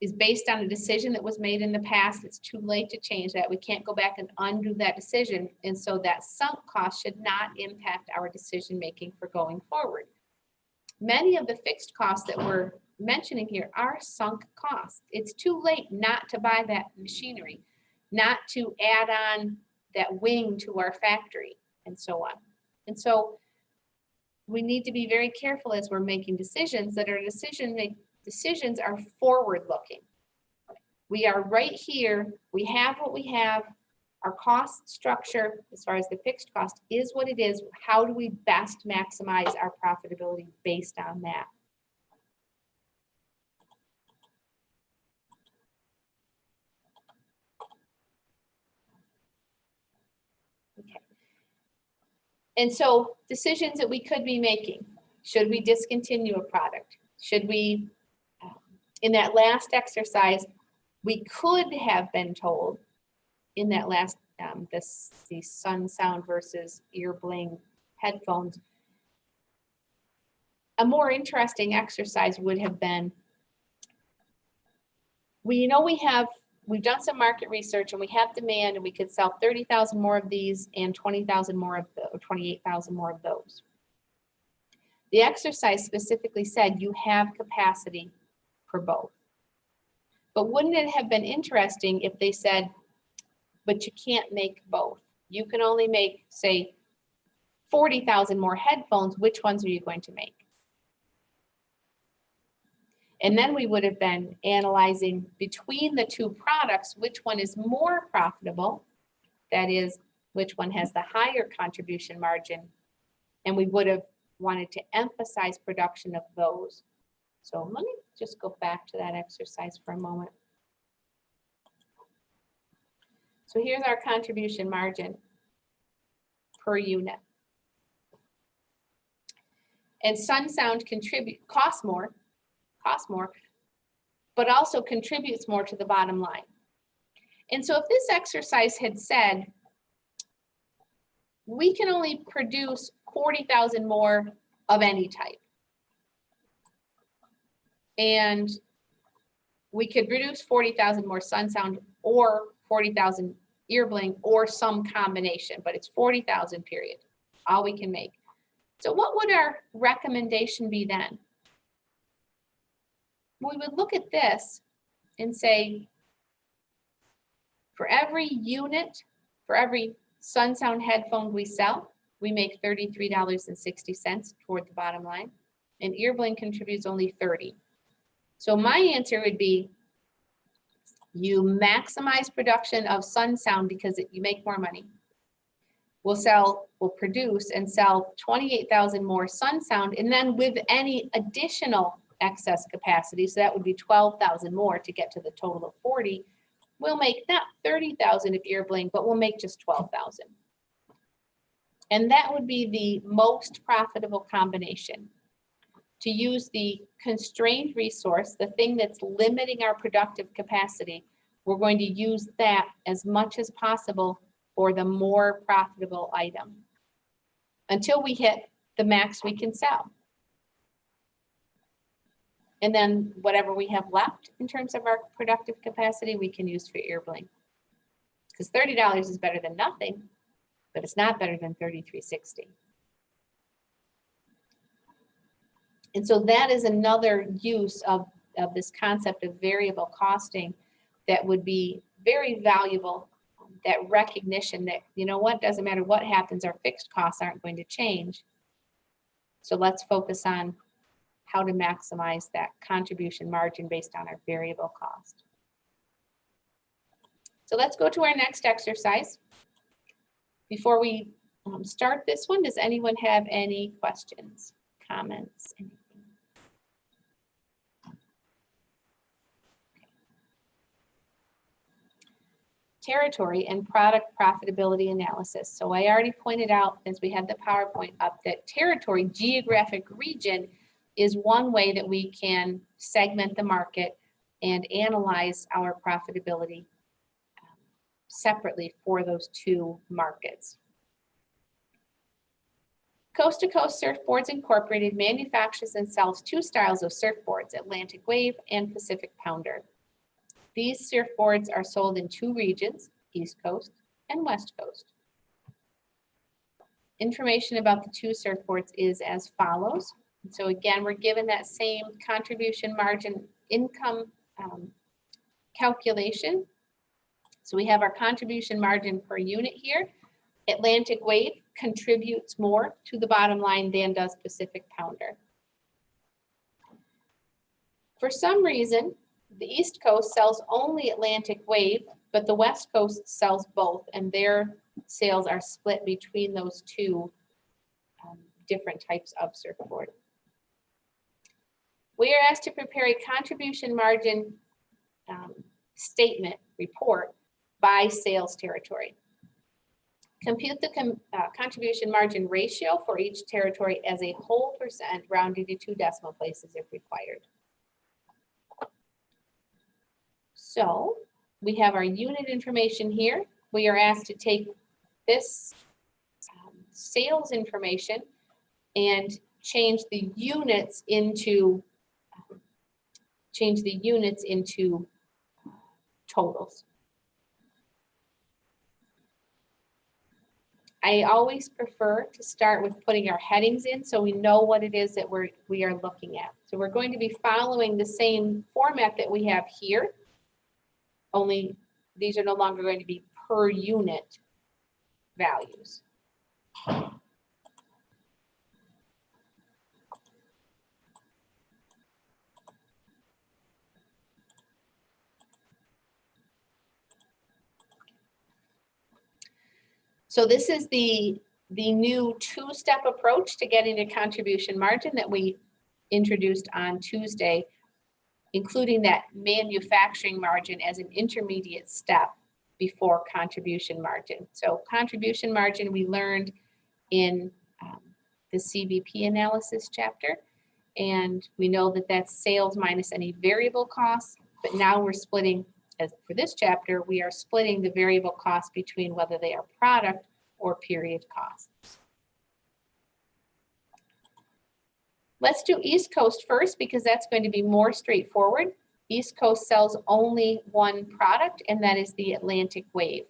is based on a decision that was made in the past. It's too late to change that. We can't go back and undo that decision. And so that sunk cost should not impact our decision-making for going forward. Many of the fixed costs that we're mentioning here are sunk costs. It's too late not to buy that machinery, not to add on that wing to our factory, and so on. And so we need to be very careful as we're making decisions that our decisions are forward-looking. We are right here. We have what we have. Our cost structure, as far as the fixed cost, is what it is. How do we best maximize our profitability based on that? Okay. And so decisions that we could be making: should we discontinue a product? Should we, in that last exercise, we could have been told in that last, the Sun Sound versus Ear Bling headphones, a more interesting exercise would have been, we've done some market research and we have demand and we could sell 30,000 more of these and 20,000 more of or 28,000 more of those. The exercise specifically said you have capacity for both. But wouldn't it have been interesting if they said, but you can't make both. You can only make, say, 40,000 more headphones, which ones are you going to make? And then we would have been analyzing between the two products, which one is more profitable, that is, which one has the higher contribution margin, and we would have wanted to emphasize production of those. So let me just go back to that exercise for a moment. So here's our contribution margin per unit. And SunSound costs more, but also contributes more to the bottom line. And so if this exercise had said, we can only produce 40,000 more of any type, and we could produce 40,000 more SunSound or 40,000 EarBling or some combination, but it's 40,000 period, all we can make. So what would our recommendation be then? We would look at this and say, for every unit, for every SunSound headphone we sell, we make $33.60 toward the bottom line, and EarBling contributes only 30. So my answer would be, you maximize production of SunSound because you make more money. We'll produce and sell 28,000 more SunSound, and then with any additional excess capacity, so that would be 12,000 more to get to the total of 40, we'll make not 30,000 of EarBling, but we'll make just 12,000. And that would be the most profitable combination. To use the constrained resource, the thing that's limiting our productive capacity, we're going to use that as much as possible for the more profitable item until we hit the max we can sell. And then whatever we have left in terms of our productive capacity, we can use for EarBling. Because $30 is better than nothing, but it's not better than $33.60. And so that is another use of this concept of variable costing that would be very valuable, that recognition that, you know what, doesn't matter what happens, our fixed costs aren't going to change. So let's focus on how to maximize that contribution margin based on our variable cost. So let's go to our next exercise. Before we start this one, does anyone have any questions, comments, anything? Territory and product profitability analysis. So I already pointed out, as we had the PowerPoint up, that territory, geographic region, is one way that we can segment the market and analyze our profitability separately for those two markets. Coast to Coast Surfboards Incorporated manufactures and sells two styles of surfboards, Atlantic Wave and Pacific Pounder. These surfboards are sold in two regions, East Coast and West Coast. Information about the two surfboards is as follows. So again, we're given that same contribution margin income calculation. So we have our contribution margin per unit here. Atlantic Wave contributes more to the bottom line than does Pacific Pounder. For some reason, the East Coast sells only Atlantic Wave, but the West Coast sells both, and their sales are split between those two different types of surfboard. We are asked to prepare a contribution margin statement report by sales territory. Compute the contribution margin ratio for each territory as a whole percent, rounded to 2 decimal places if required. So we have our unit information here. We are asked to take this sales information and change the units into totals. I always prefer to start with putting our headings in so we know what it is that we are looking at. So we're going to be following the same format that we have here, only these are no longer going to be per unit values. So this is the new two-step approach to getting to contribution margin that we introduced on Tuesday, including that manufacturing margin as an intermediate step before contribution margin. So contribution margin we learned in the CVP analysis chapter, and we know that that's sales minus any variable costs, but now we're splitting, as for this chapter, we are splitting the variable costs between whether they are product or period costs. Let's do East Coast first because that's going to be more straightforward. East Coast sells only one product, and that is the Atlantic Wave.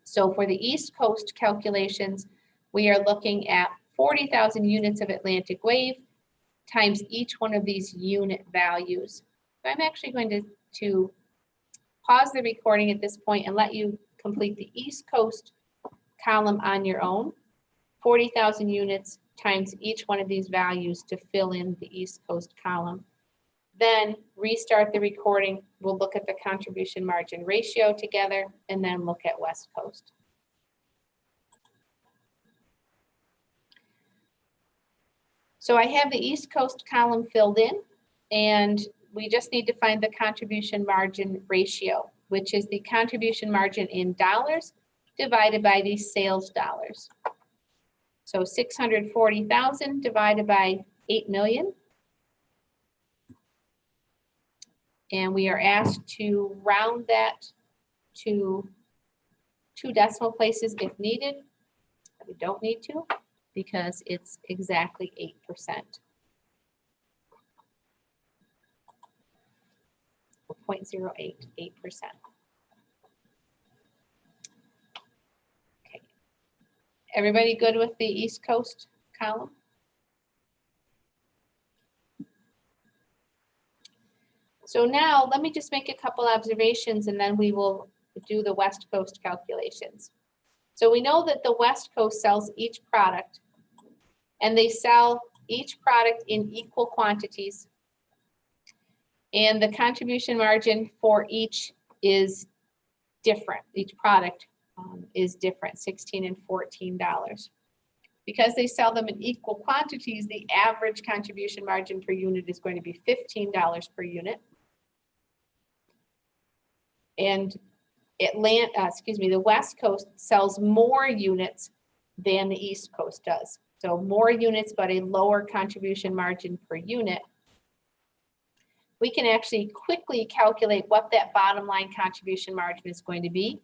So for the East Coast calculations, we are looking at 40,000 units of Atlantic Wave times each one of these unit values. So I'm actually going to pause the recording at this point and let you complete the East Coast column on your own. 40,000 units times each one of these values to fill in the East Coast column. Then restart the recording. We'll look at the contribution margin ratio together and then look at West Coast. So I have the East Coast column filled in, and we just need to find the contribution margin ratio, which is the contribution margin in dollars divided by the sales dollars. So 640,000 divided by 8 million. And we are asked to round that to 2 decimal places if needed. We don't need to because it's exactly 8%. 0.08, 8%. Okay. Everybody good with the East Coast column? So now let me just make a couple observations and then we will do the West Coast calculations. So we know that the West Coast sells each product and they sell each product in equal quantities. And the contribution margin for each is different. Each product is different, $16 and $14. Because they sell them in equal quantities, the average contribution margin per unit is going to be $15 per unit. And the West Coast sells more units than the East Coast does. So more units, but a lower contribution margin per unit. We can actually quickly calculate what that bottom line contribution margin is going to be.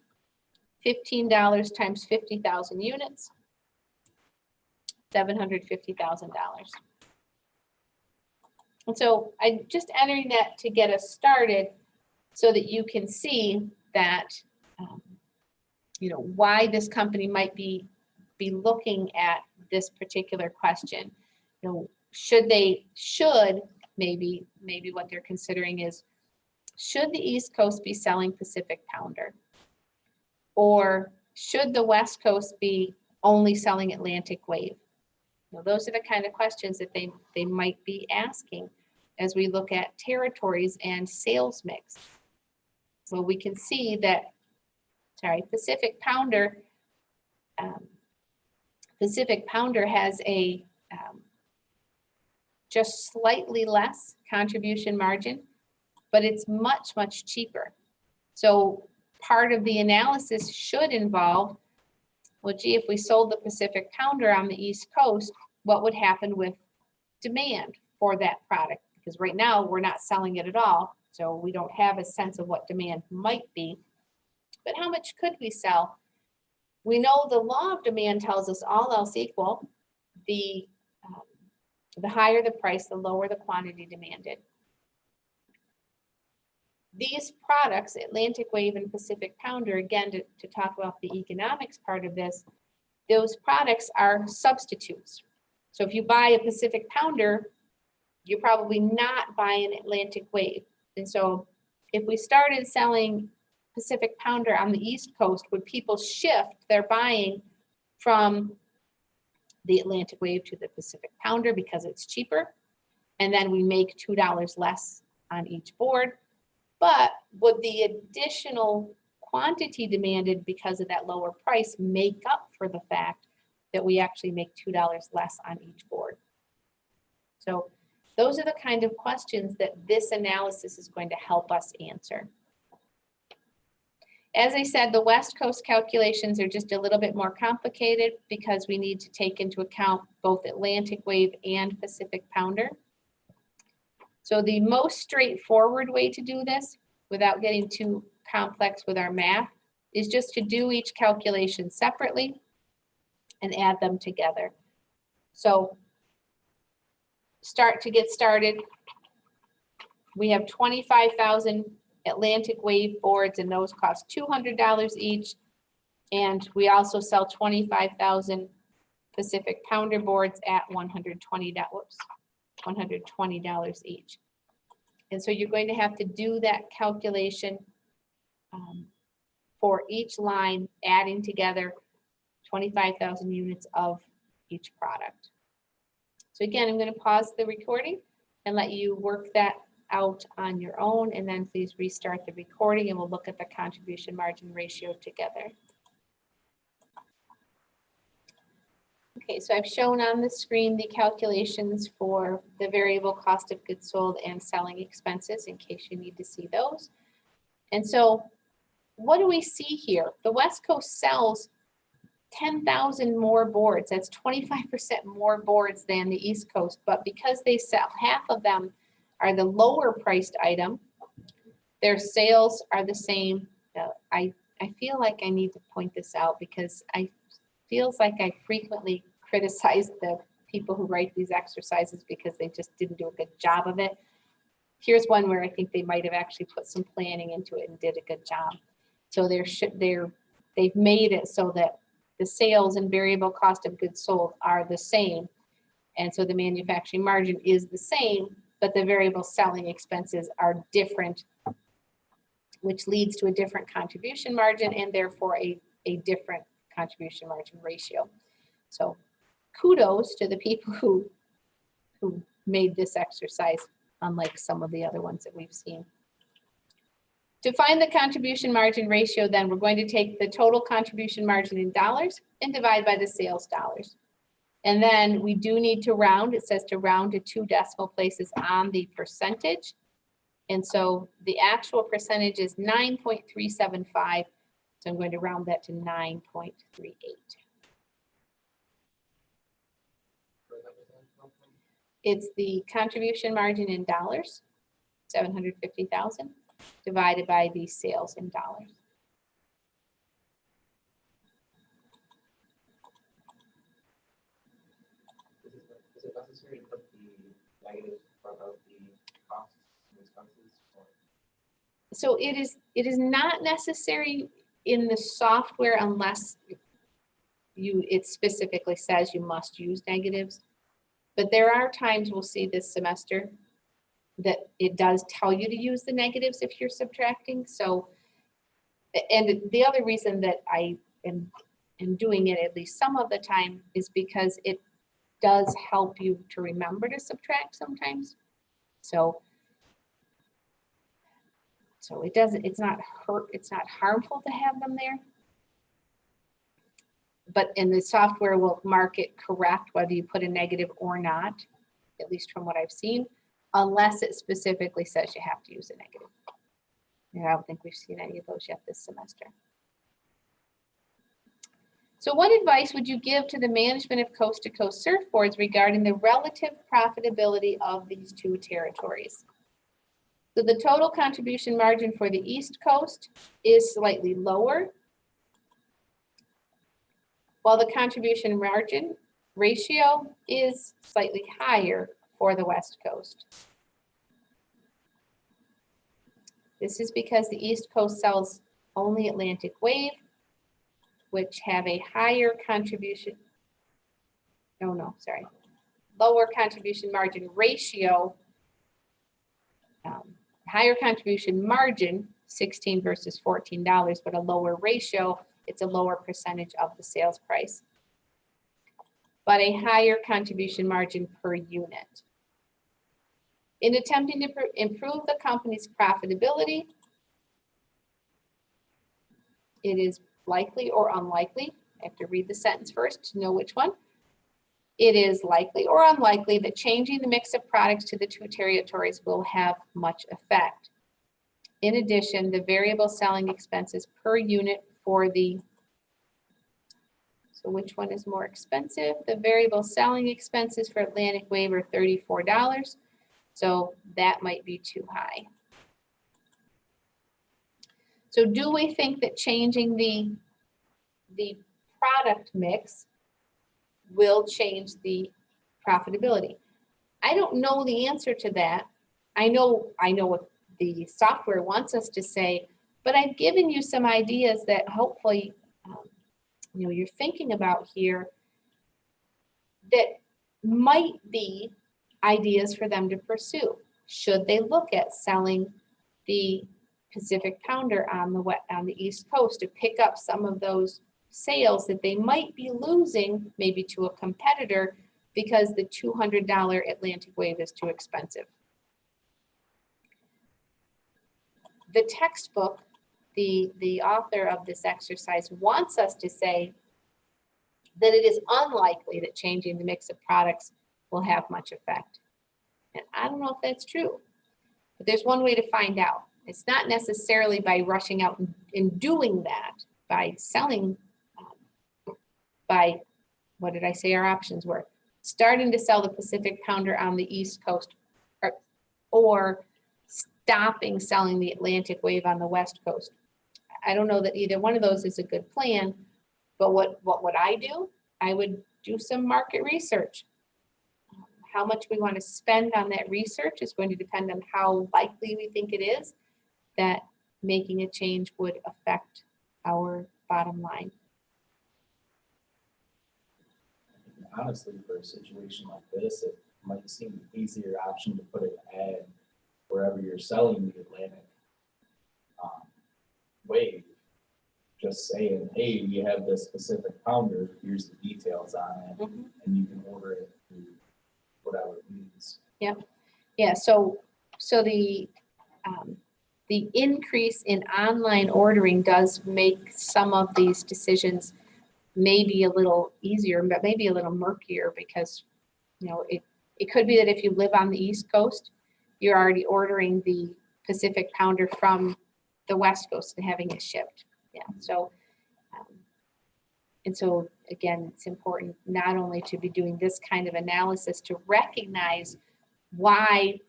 $15 times 50,000 units, $750,000. And so I'm just entering that to get us started so that you can see that, why this company might be looking at this particular question. Should maybe what they're considering is, should the East Coast be selling Pacific Pounder? Or should the West Coast be only selling Atlantic Wave? Those are the kind of questions that they might be asking as we look at territories and sales mix. So we can see that, Pacific Pounder has a just slightly less contribution margin, but it's much, much cheaper. So part of the analysis should involve, well, gee, if we sold the Pacific Pounder on the East Coast, what would happen with demand for that product? Because right now we're not selling it at all, so we don't have a sense of what demand might be. But how much could we sell? We know the law of demand tells us all else equal, the higher the price, the lower the quantity demanded. These products, Atlantic Wave and Pacific Pounder, again, to talk about the economics part of this, those products are substitutes. So if you buy a Pacific Pounder, you're probably not buying Atlantic Wave. And so if we started selling Pacific Pounder on the East Coast, would people shift their buying from the Atlantic Wave to the Pacific Pounder because it's cheaper? And then we make $2 less on each board. But would the additional quantity demanded because of that lower price make up for the fact that we actually make $2 less on each board? So those are the kind of questions that this analysis is going to help us answer. As I said, the West Coast calculations are just a little bit more complicated because we need to take into account both Atlantic wave and Pacific pounder. So the most straightforward way to do this, without getting too complex with our math, is just to do each calculation separately and add them together. So to get started, we have 25,000 Atlantic wave boards, and those cost $200 each. And we also sell 25,000 Pacific pounder boards at $120 each. And so you're going to have to do that calculation for each line, adding together 25,000 units of each product. So again, I'm going to pause the recording and let you work that out on your own, and then please restart the recording and we'll look at the contribution margin ratio together. Okay, so I've shown on the screen the calculations for the variable cost of goods sold and selling expenses in case you need to see those. And so what do we see here? The West Coast sells 10,000 more boards. That's 25% more boards than the East Coast, but because they sell half of them are the lower priced item, their sales are the same. I feel like I need to point this out because I feels like I frequently criticize the people who write these exercises because they just didn't do a good job of it. Here's one where I think they might have actually put some planning into it and did a good job. So they've made it so that the sales and variable cost of goods sold are the same. And so the manufacturing margin is the same, but the variable selling expenses are different, which leads to a different contribution margin and therefore a different contribution margin ratio. So kudos to the people who made this exercise, unlike some of the other ones that we've seen. To find the contribution margin ratio, then we're going to take the total contribution margin in dollars and divide by the sales dollars. And then we do need to round. It says to round to 2 decimal places on the percentage. And so the actual percentage is 9.375. So I'm going to round that to 9.38. It's the contribution margin in dollars, 750,000, divided by the sales in dollars. Is it necessary to put the negative part of the costs and expenses? So it is not necessary in the software unless it specifically says you must use negatives. But there are times we'll see this semester that it does tell you to use the negatives if you're subtracting. So, and the other reason that I am doing it at least some of the time is because it does help you to remember to subtract sometimes. So it's not harmful to have them there. But in the software will mark it correct whether you put a negative or not, at least from what I've seen, unless it specifically says you have to use a negative. And I don't think we've seen any of those yet this semester. So what advice would you give to the management of coast-to-coast surfboards regarding the relative profitability of these two territories? So the total contribution margin for the East Coast is slightly lower, while the contribution margin ratio is slightly higher for the West Coast. This is because the East Coast sells only Atlantic wave, which have a higher contribution, lower contribution margin ratio, higher contribution margin, 16 versus $14, but a lower ratio, it's a lower percentage of the sales price, but a higher contribution margin per unit. In attempting to improve the company's profitability, It is likely or unlikely, I have to read the sentence first to know which one. It is likely or unlikely that changing the mix of products to the two territories will have much effect. In addition, the variable selling expenses per unit for the, so which one is more expensive? The variable selling expenses for Atlantic Wave are $34. So that might be too high. So do we think that changing the product mix will change the profitability? I don't know the answer to that. I know what the software wants us to say, but I've given you some ideas that hopefully you're thinking about here that might be ideas for them to pursue. Should they look at selling the Pacific Pounder on the East Coast to pick up some of those sales that they might be losing maybe to a competitor because the $200 Atlantic Wave is too expensive? The textbook, the author of this exercise wants us to say that it is unlikely that changing the mix of products will have much effect. And I don't know if that's true, but there's one way to find out. It's not necessarily by rushing out and doing that, by selling, by, what did I say our options were? Starting to sell the Pacific Pounder on the East Coast, or stopping selling the Atlantic Wave on the West Coast. I don't know that either one of those is a good plan, but what would I do? I would do some market research. How much we want to spend on that research is going to depend on how likely we think it is that making a change would affect our bottom line. Honestly, for a situation like this, it might seem an easier option to put an ad wherever you're selling the Atlantic Wave. Just saying, hey, we have this Pacific Pounder, here's the details on it, and you can order it through whatever it means. Yeah, so the increase in online ordering does make some of these decisions maybe a little easier, but maybe a little murkier, because it could be that if you live on the East Coast, you're already ordering the Pacific Pounder from the West Coast and having it shipped. Yeah, so and so again, it's important not only to be doing this kind of analysis to recognize why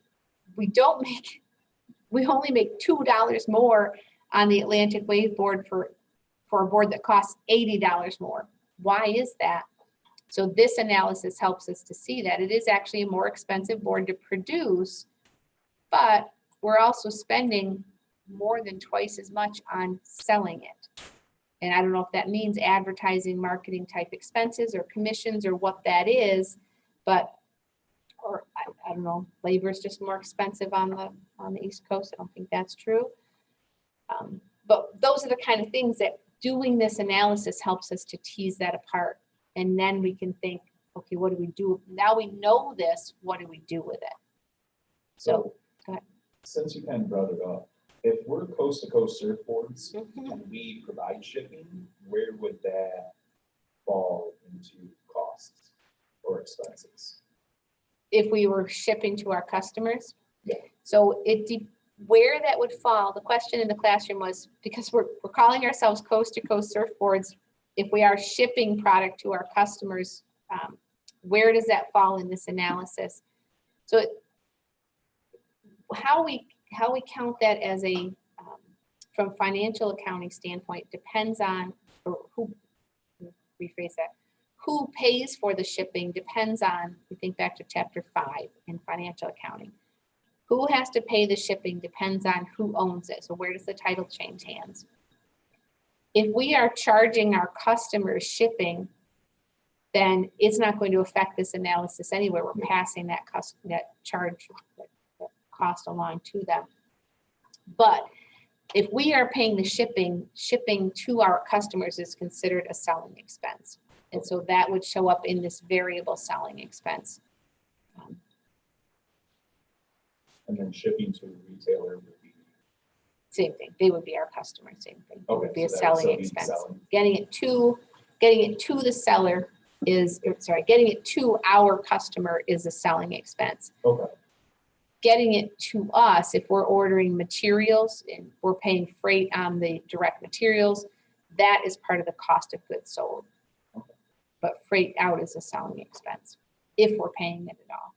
we only make $2 more on the Atlantic Wave board for a board that costs $80 more. Why is that? So this analysis helps us to see that it is actually a more expensive board to produce, but we're also spending more than twice as much on selling it. And I don't know if that means advertising, marketing type expenses or commissions or what that is, but or I don't know, labor is just more expensive on the East Coast. I don't think that's true. But those are the kind of things that doing this analysis helps us to tease that apart. And then we can think, okay, what do we do? Now we know this, what do we do with it? So, go ahead. Since you kind of brought it up, if we're coast to coast surfboards and we provide shipping, where would that fall into costs or expenses? If we were shipping to our customers. Yeah. So where that would fall, the question in the classroom was, because we're calling ourselves coast to coast surfboards, if we are shipping product to our customers, where does that fall in this analysis? So how we count that as from financial accounting standpoint depends on, or rephrase that, who pays for the shipping depends on, we think back to chapter 5 in financial accounting. Who has to pay the shipping depends on who owns it. So where does the title change hands? If we are charging our customers shipping, then it's not going to affect this analysis anyway. We're passing that charge, that cost along to them. But if we are paying the shipping to our customers is considered a selling expense. And so that would show up in this variable selling expense. And then shipping to a retailer would be Same thing. They would be our customer, same thing. It would Okay, be a so that would selling still be expense. selling. Getting it to the seller is, or sorry, getting it to our customer is a selling expense. Okay, Getting it to us, if we're ordering materials and we're paying freight on the direct materials, that is part of the cost of goods sold. Okay. But freight out is a selling expense, if we're paying it at all.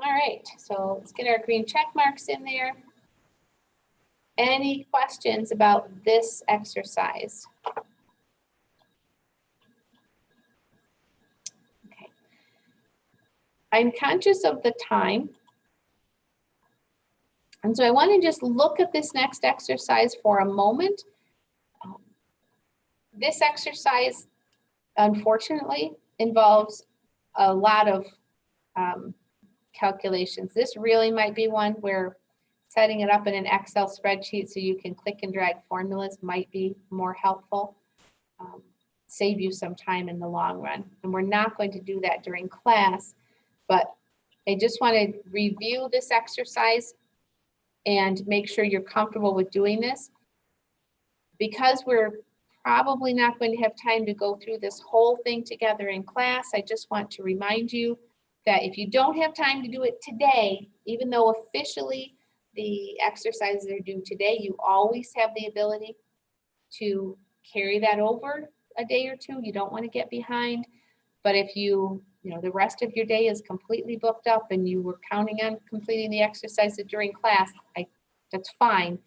All right, so let's get our green check marks in there. Any questions about this exercise? Okay. I'm conscious of the time. And so I want to just look at this next exercise for a moment. This exercise, unfortunately, involves a lot of calculations. This really might be one where setting it up in an Excel spreadsheet so you can click and drag formulas might be more helpful, save you some time in the long run. And we're not going to do that during class, but I just want to review this exercise and make sure you're comfortable with doing this. Because we're probably not going to have time to go through this whole thing together in class, I just want to remind you that if you don't have time to do it today, even though officially the exercises are due today, you always have the ability to carry that over a day or two. You don't want to get behind. But if you know, the rest of your day is completely booked up and you were counting on completing the exercises during class, that's fine.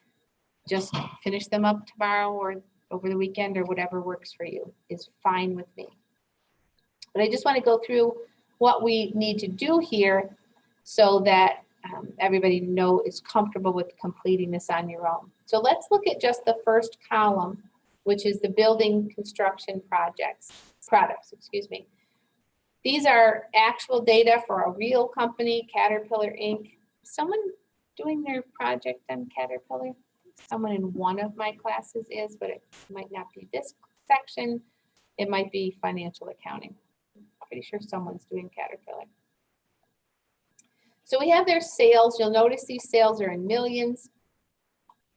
Just finish them up tomorrow or over the weekend or whatever works for you is fine with me. But I just want to go through what we need to do here so that everybody is comfortable with completing this on your own. So let's look at just the first column, which is the building construction products, excuse me. These are actual data for a real company, Caterpillar Inc. Someone doing their project on Caterpillar? Someone in one of my classes is, but it might not be this section. It might be financial accounting. Pretty sure someone's doing Caterpillar. So we have their sales. You'll notice these sales are in millions.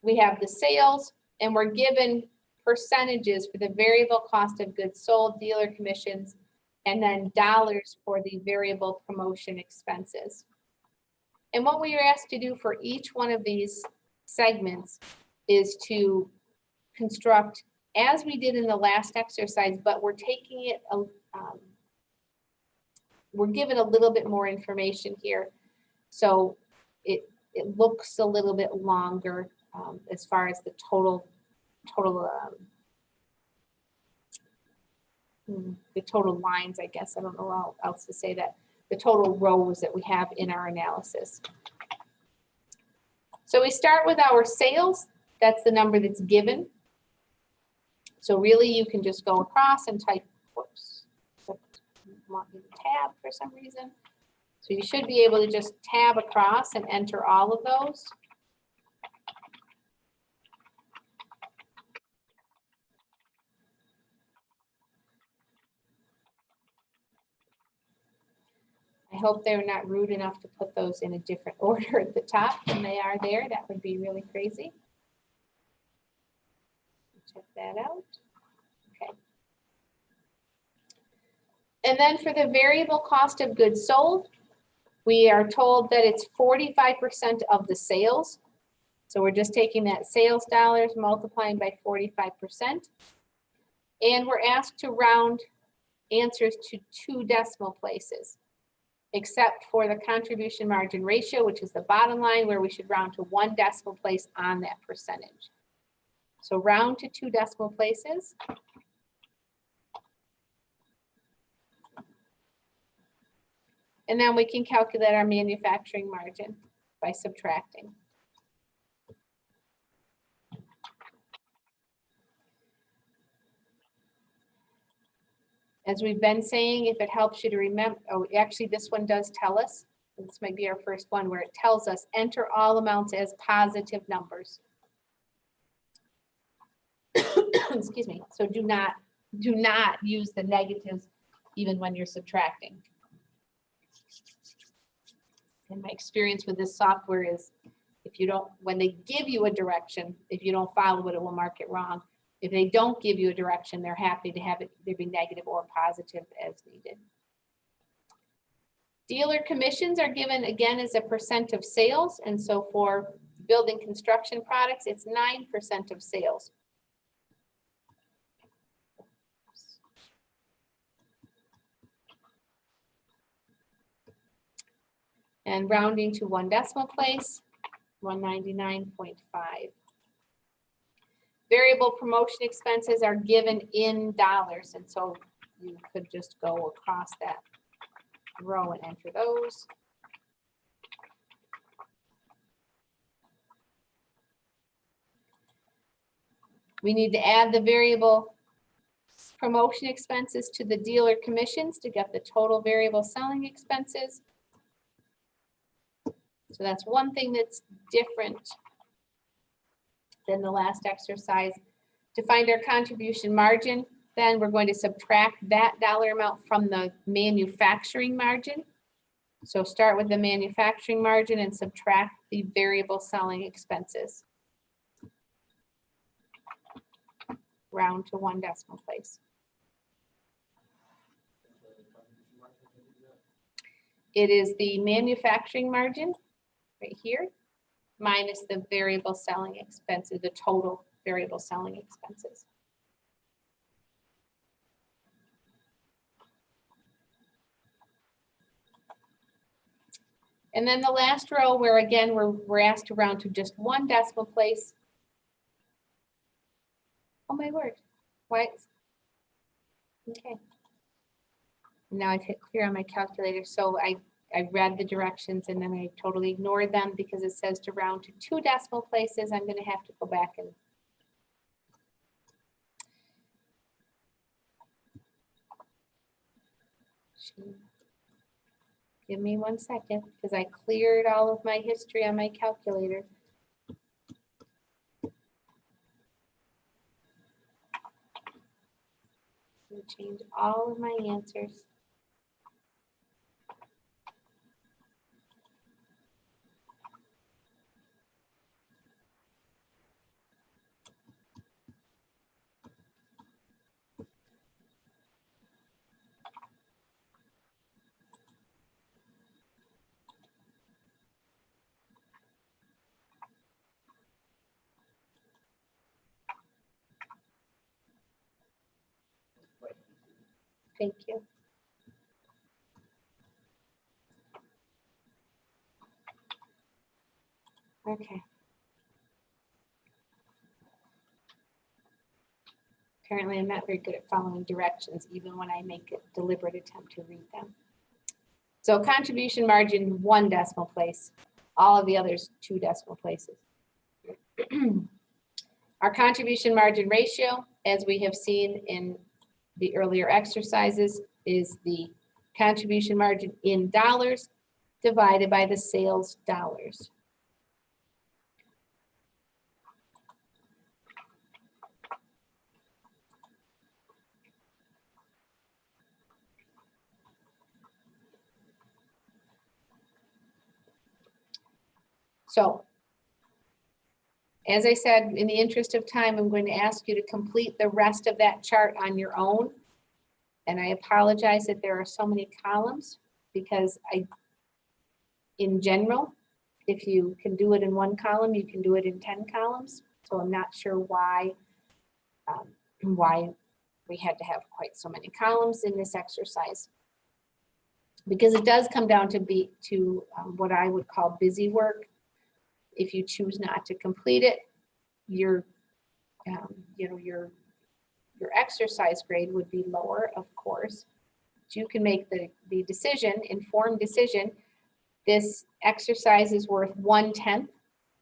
We have the sales, and we're given percentages for the variable cost of goods sold, dealer commissions, and then dollars for the variable promotion expenses. And what we are asked to do for each one of these segments is to construct, as we did in the last exercise, but we're taking it, we're given a little bit more information here. So it looks a little bit longer as far as the total lines, I guess. I don't know how else to say that. The total rows that we have in our analysis. So we start with our sales. That's the number that's given. So really you can just go across and type, whoops, want me to tab for some reason. So you should be able to just tab across and enter all of those. I hope they're not rude enough to put those in a different order at the top than they are there. That would be really crazy. Check that out. Okay. And then for the variable cost of goods sold, we are told that it's 45% of the sales. So we're just taking that sales dollars, multiplying by 45%. And we're asked to round answers to 2 decimal places, except for the contribution margin ratio, which is the bottom line, where we should round to 1 decimal place on that percentage. So round to 2 decimal places. And then we can calculate our manufacturing margin by subtracting. As we've been saying, if it helps you to remember, oh, actually this one does tell us, this might be our first one where it tells us enter all amounts as positive numbers. Excuse me. So do not use the negatives even when you're subtracting. And my experience with this software is if you don't, when they give you a direction, if you don't follow it, it will mark it wrong. If they don't give you a direction, they're happy to have it either be negative or positive as needed. Dealer commissions are given again as a percent of sales. And so for building construction products, it's 9% of sales. And rounding to 1 decimal place, 199.5. Variable promotion expenses are given in dollars, and so you could just go across that row and enter those. We need to add the variable promotion expenses to the dealer commissions to get the total variable selling expenses. So that's one thing that's different than the last exercise. To find our contribution margin, then we're going to subtract that dollar amount from the manufacturing margin. So start with the manufacturing margin and subtract the variable selling expenses. Round to 1 decimal place. It is the manufacturing margin right here minus the variable selling expenses, the total variable selling expenses. And then the last row where again, we're asked to round to just 1 decimal place. Oh my word, why? Okay. Now I've hit clear on my calculator. So I read the directions and then I totally ignored them because it says to round to 2 decimal places. I'm going to have to go back and give me 1 second because I cleared all of my history on my calculator. Change all of my answers. Thank you. Okay. Apparently I'm not very good at following directions, even when I make a deliberate attempt to read them. So contribution margin 1 decimal place, all of the others 2 decimal places. Our contribution margin ratio, as we have seen in the earlier exercises, is the contribution margin in dollars divided by the sales dollars. So, as I said, in the interest of time, I'm going to ask you to complete the rest of that chart on your own. And I apologize that there are so many columns because in general, if you can do it in 1 column, you can do it in 10 columns. So I'm not sure why we had to have quite so many columns in this exercise. Because it does come down to what I would call busy work. If you choose not to complete it, your exercise grade would be lower, of course. But you can make the decision, informed decision. This exercise is worth 1/10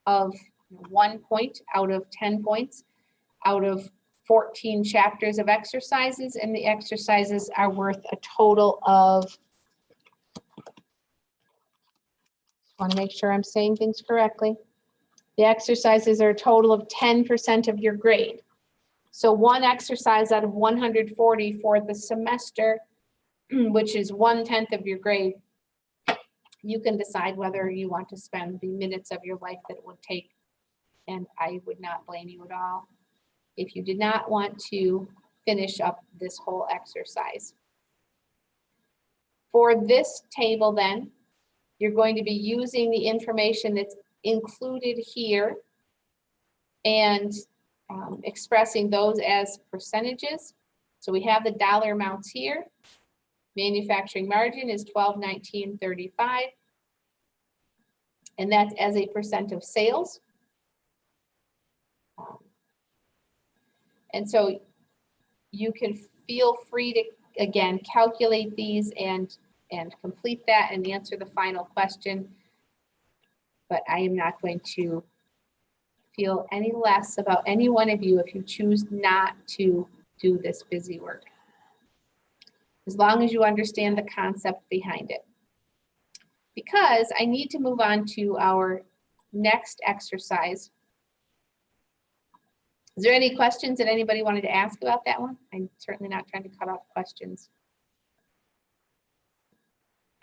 of 1 point out of 10 points out of 14 chapters of exercises, and the exercises are worth a total of, want to make sure I'm saying things correctly. The exercises are a total of 10% of your grade. So 1 exercise out of 140 for the semester, which is 1/10 of your grade, You can decide whether you want to spend the minutes of your life that it would take, and I would not blame you at all if you did not want to finish up this whole exercise. For this table then, you're going to be using the information that's included here and expressing those as percentages. So we have the dollar amounts here. Manufacturing margin is 1219.35. And that's as a percent of sales. And so you can feel free to, again, calculate these and complete that and answer the final question. But I am not going to feel any less about any one of you if you choose not to do this busy work, as long as you understand the concept behind it. Because I need to move on to our next exercise. Is there any questions that anybody wanted to ask about that one? I'm certainly not trying to cut off questions.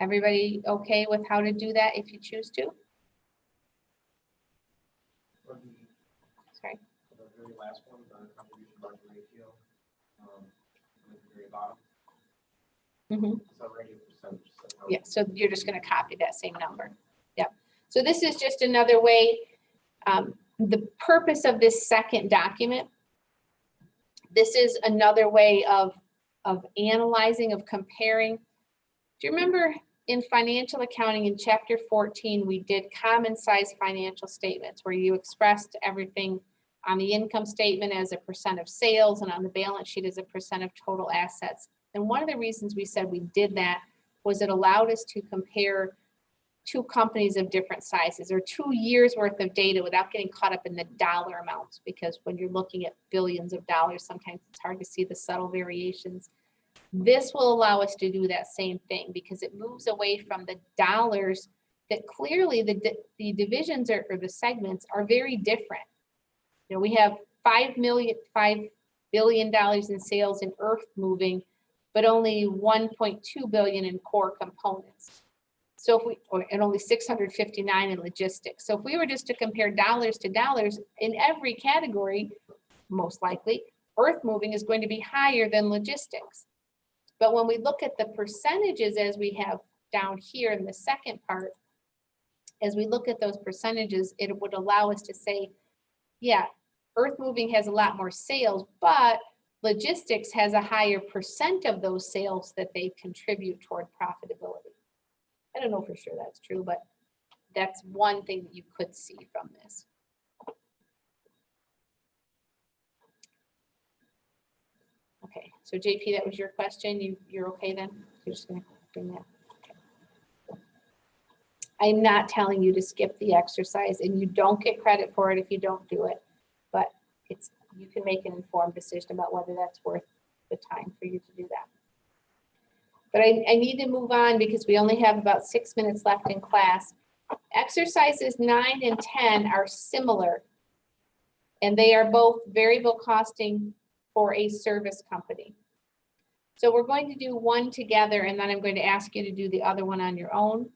Everybody okay with how to do that if you choose to? For Sorry. the very last one, the contribution margin ratio, at the very bottom, Mhm. it's already a percentage. So how- Yeah, so you're just gonna copy that same number. Yep. So this is just another way, the purpose of this second document, this is another way of analyzing, of comparing. Do you remember in financial accounting in chapter 14, we did common size financial statements where you expressed everything on the income statement as a percent of sales and on the balance sheet as a percent of total assets. And one of the reasons we said we did that was it allowed us to compare two companies of different sizes or 2 years worth of data without getting caught up in the dollar amounts, because when you're looking at billions of dollars, sometimes it's hard to see the subtle variations. This will allow us to do that same thing because it moves away from the dollars that clearly the divisions or the segments are very different. You know, we have $5 billion in sales in earth moving, but only 1.2 billion in core components. So if we, and only 659 in logistics. So if we were just to compare dollars to dollars in every category, most likely, earth moving is going to be higher than logistics. But when we look at the percentages as we have down here in the second part, as we look at those percentages, it would allow us to say, yeah, earth moving has a lot more sales, but logistics has a higher percent of those sales that they contribute toward profitability. I don't know for sure that's true, but that's one thing that you could see from this. Okay, so JP, that was your question. You're okay then? You're just gonna bring that. Okay. I'm not telling you to skip the exercise, and you don't get credit for it if you don't do it, but you can make an informed decision about whether that's worth the time for you to do that. But I need to move on because we only have about 6 minutes left in class. Exercises 9 and 10 are similar, and they are both variable costing for a service company. So we're going to do one together, and then I'm going to ask you to do the other one on your own.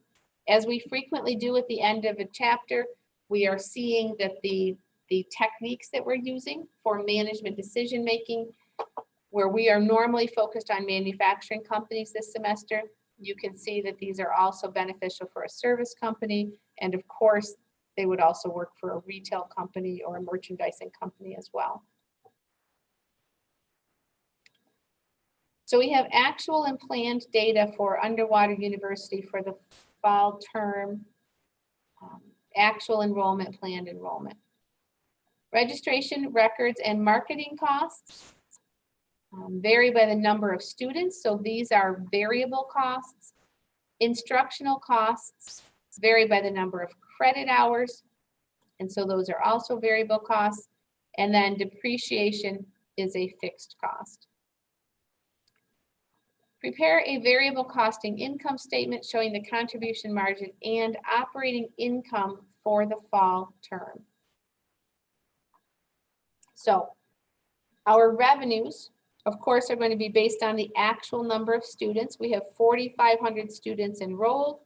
As we frequently do at the end of a chapter, we are seeing that the techniques that we're using for management decision-making, where we are normally focused on manufacturing companies this semester, you can see that these are also beneficial for a service company. And of course, they would also work for a retail company or a merchandising company as well. So we have actual and planned data for Underwater University for the fall term, actual enrollment, planned enrollment. Registration, records, and marketing costs vary by the number of students. So these are variable costs. Instructional costs vary by the number of credit hours. And so those are also variable costs. And then depreciation is a fixed cost. Prepare a variable costing income statement showing the contribution margin and operating income for the fall term. So our revenues, of course, are going to be based on the actual number of students. We have 4,500 students enrolled.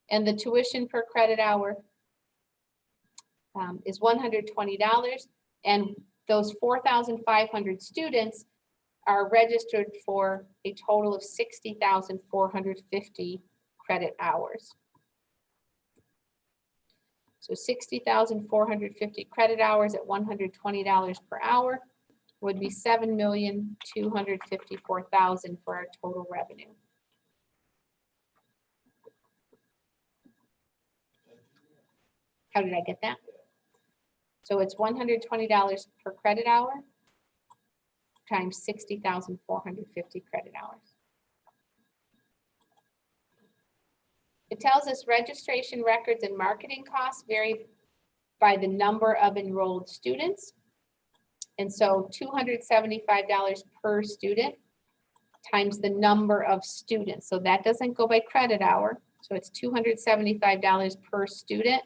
And the tuition per credit hour is $120. And those 4,500 students are registered for a total of 60,450 credit hours. So 60,450 credit hours at $120 per hour would be $7,254,000 for our total revenue. How did I get that? So it's $120 per credit hour times 60,450 credit hours. It tells us registration records and marketing costs vary by the number of enrolled students. And so $275 per student times the number of students. So that doesn't go by credit hour. So it's $275 per student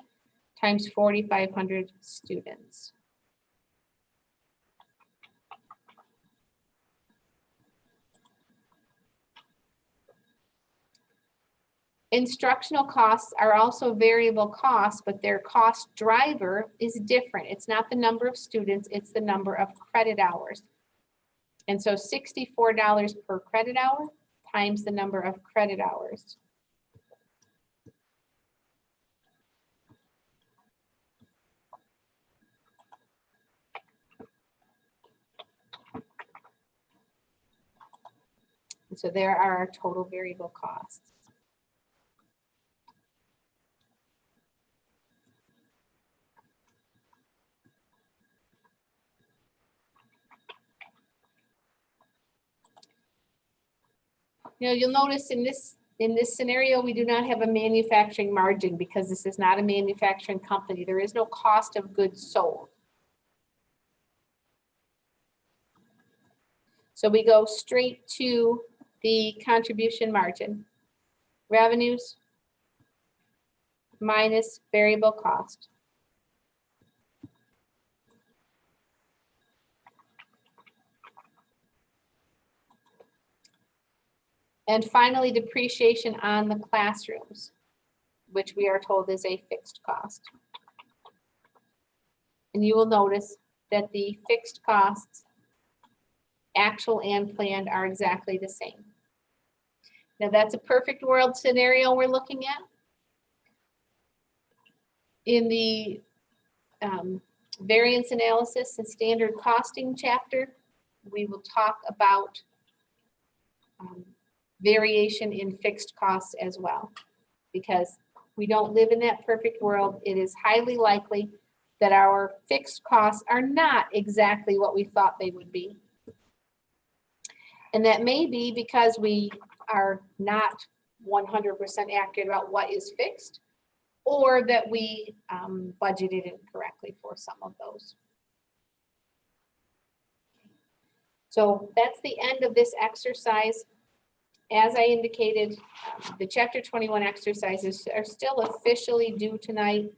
times 4,500 students. Instructional costs are also variable costs, but their cost driver is different. It's not the number of students, it's the number of credit hours. And so $64 per credit hour times the number of credit hours. And so there are our total variable costs. You know, you'll notice in this scenario, we do not have a manufacturing margin because this is not a manufacturing company. There is no cost of goods sold. So we go straight to the contribution margin. Revenues minus variable cost. And finally, depreciation on the classrooms, which we are told is a fixed cost. And you will notice that the fixed costs, actual and planned, are exactly the same. Now that's a perfect world scenario we're looking at. In the variance analysis and standard costing chapter, we will talk about variation in fixed costs as well, because we don't live in that perfect world. It is highly likely that our fixed costs are not exactly what we thought they would be. And that may be because we are not 100% accurate about what is fixed, or that we budgeted incorrectly for some of those. So that's the end of this exercise. As I indicated, the Chapter 21 exercises are still officially due tonight.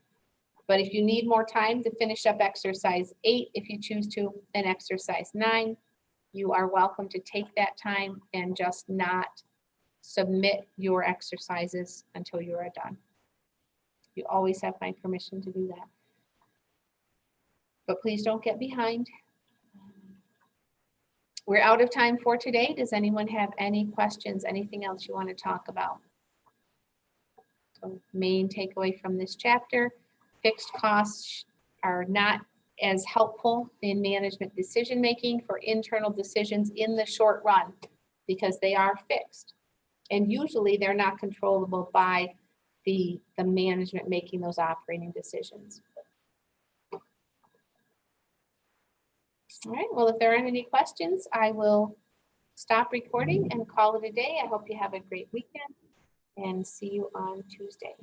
But if you need more time to finish up exercise 8, if you choose to, and exercise 9, you are welcome to take that time and just not submit your exercises until you are done. You always have my permission to do that. But please don't get behind. We're out of time for today. Does anyone have any questions? Anything else you want to talk about? So main takeaway from this chapter, fixed costs are not as helpful in management decision-making for internal decisions in the short run because they are fixed. And usually they're not controllable by the management making those operating decisions. All right, well, if there aren't any questions, I will stop recording and call it a day. I hope you have a great weekend and see you on Tuesday.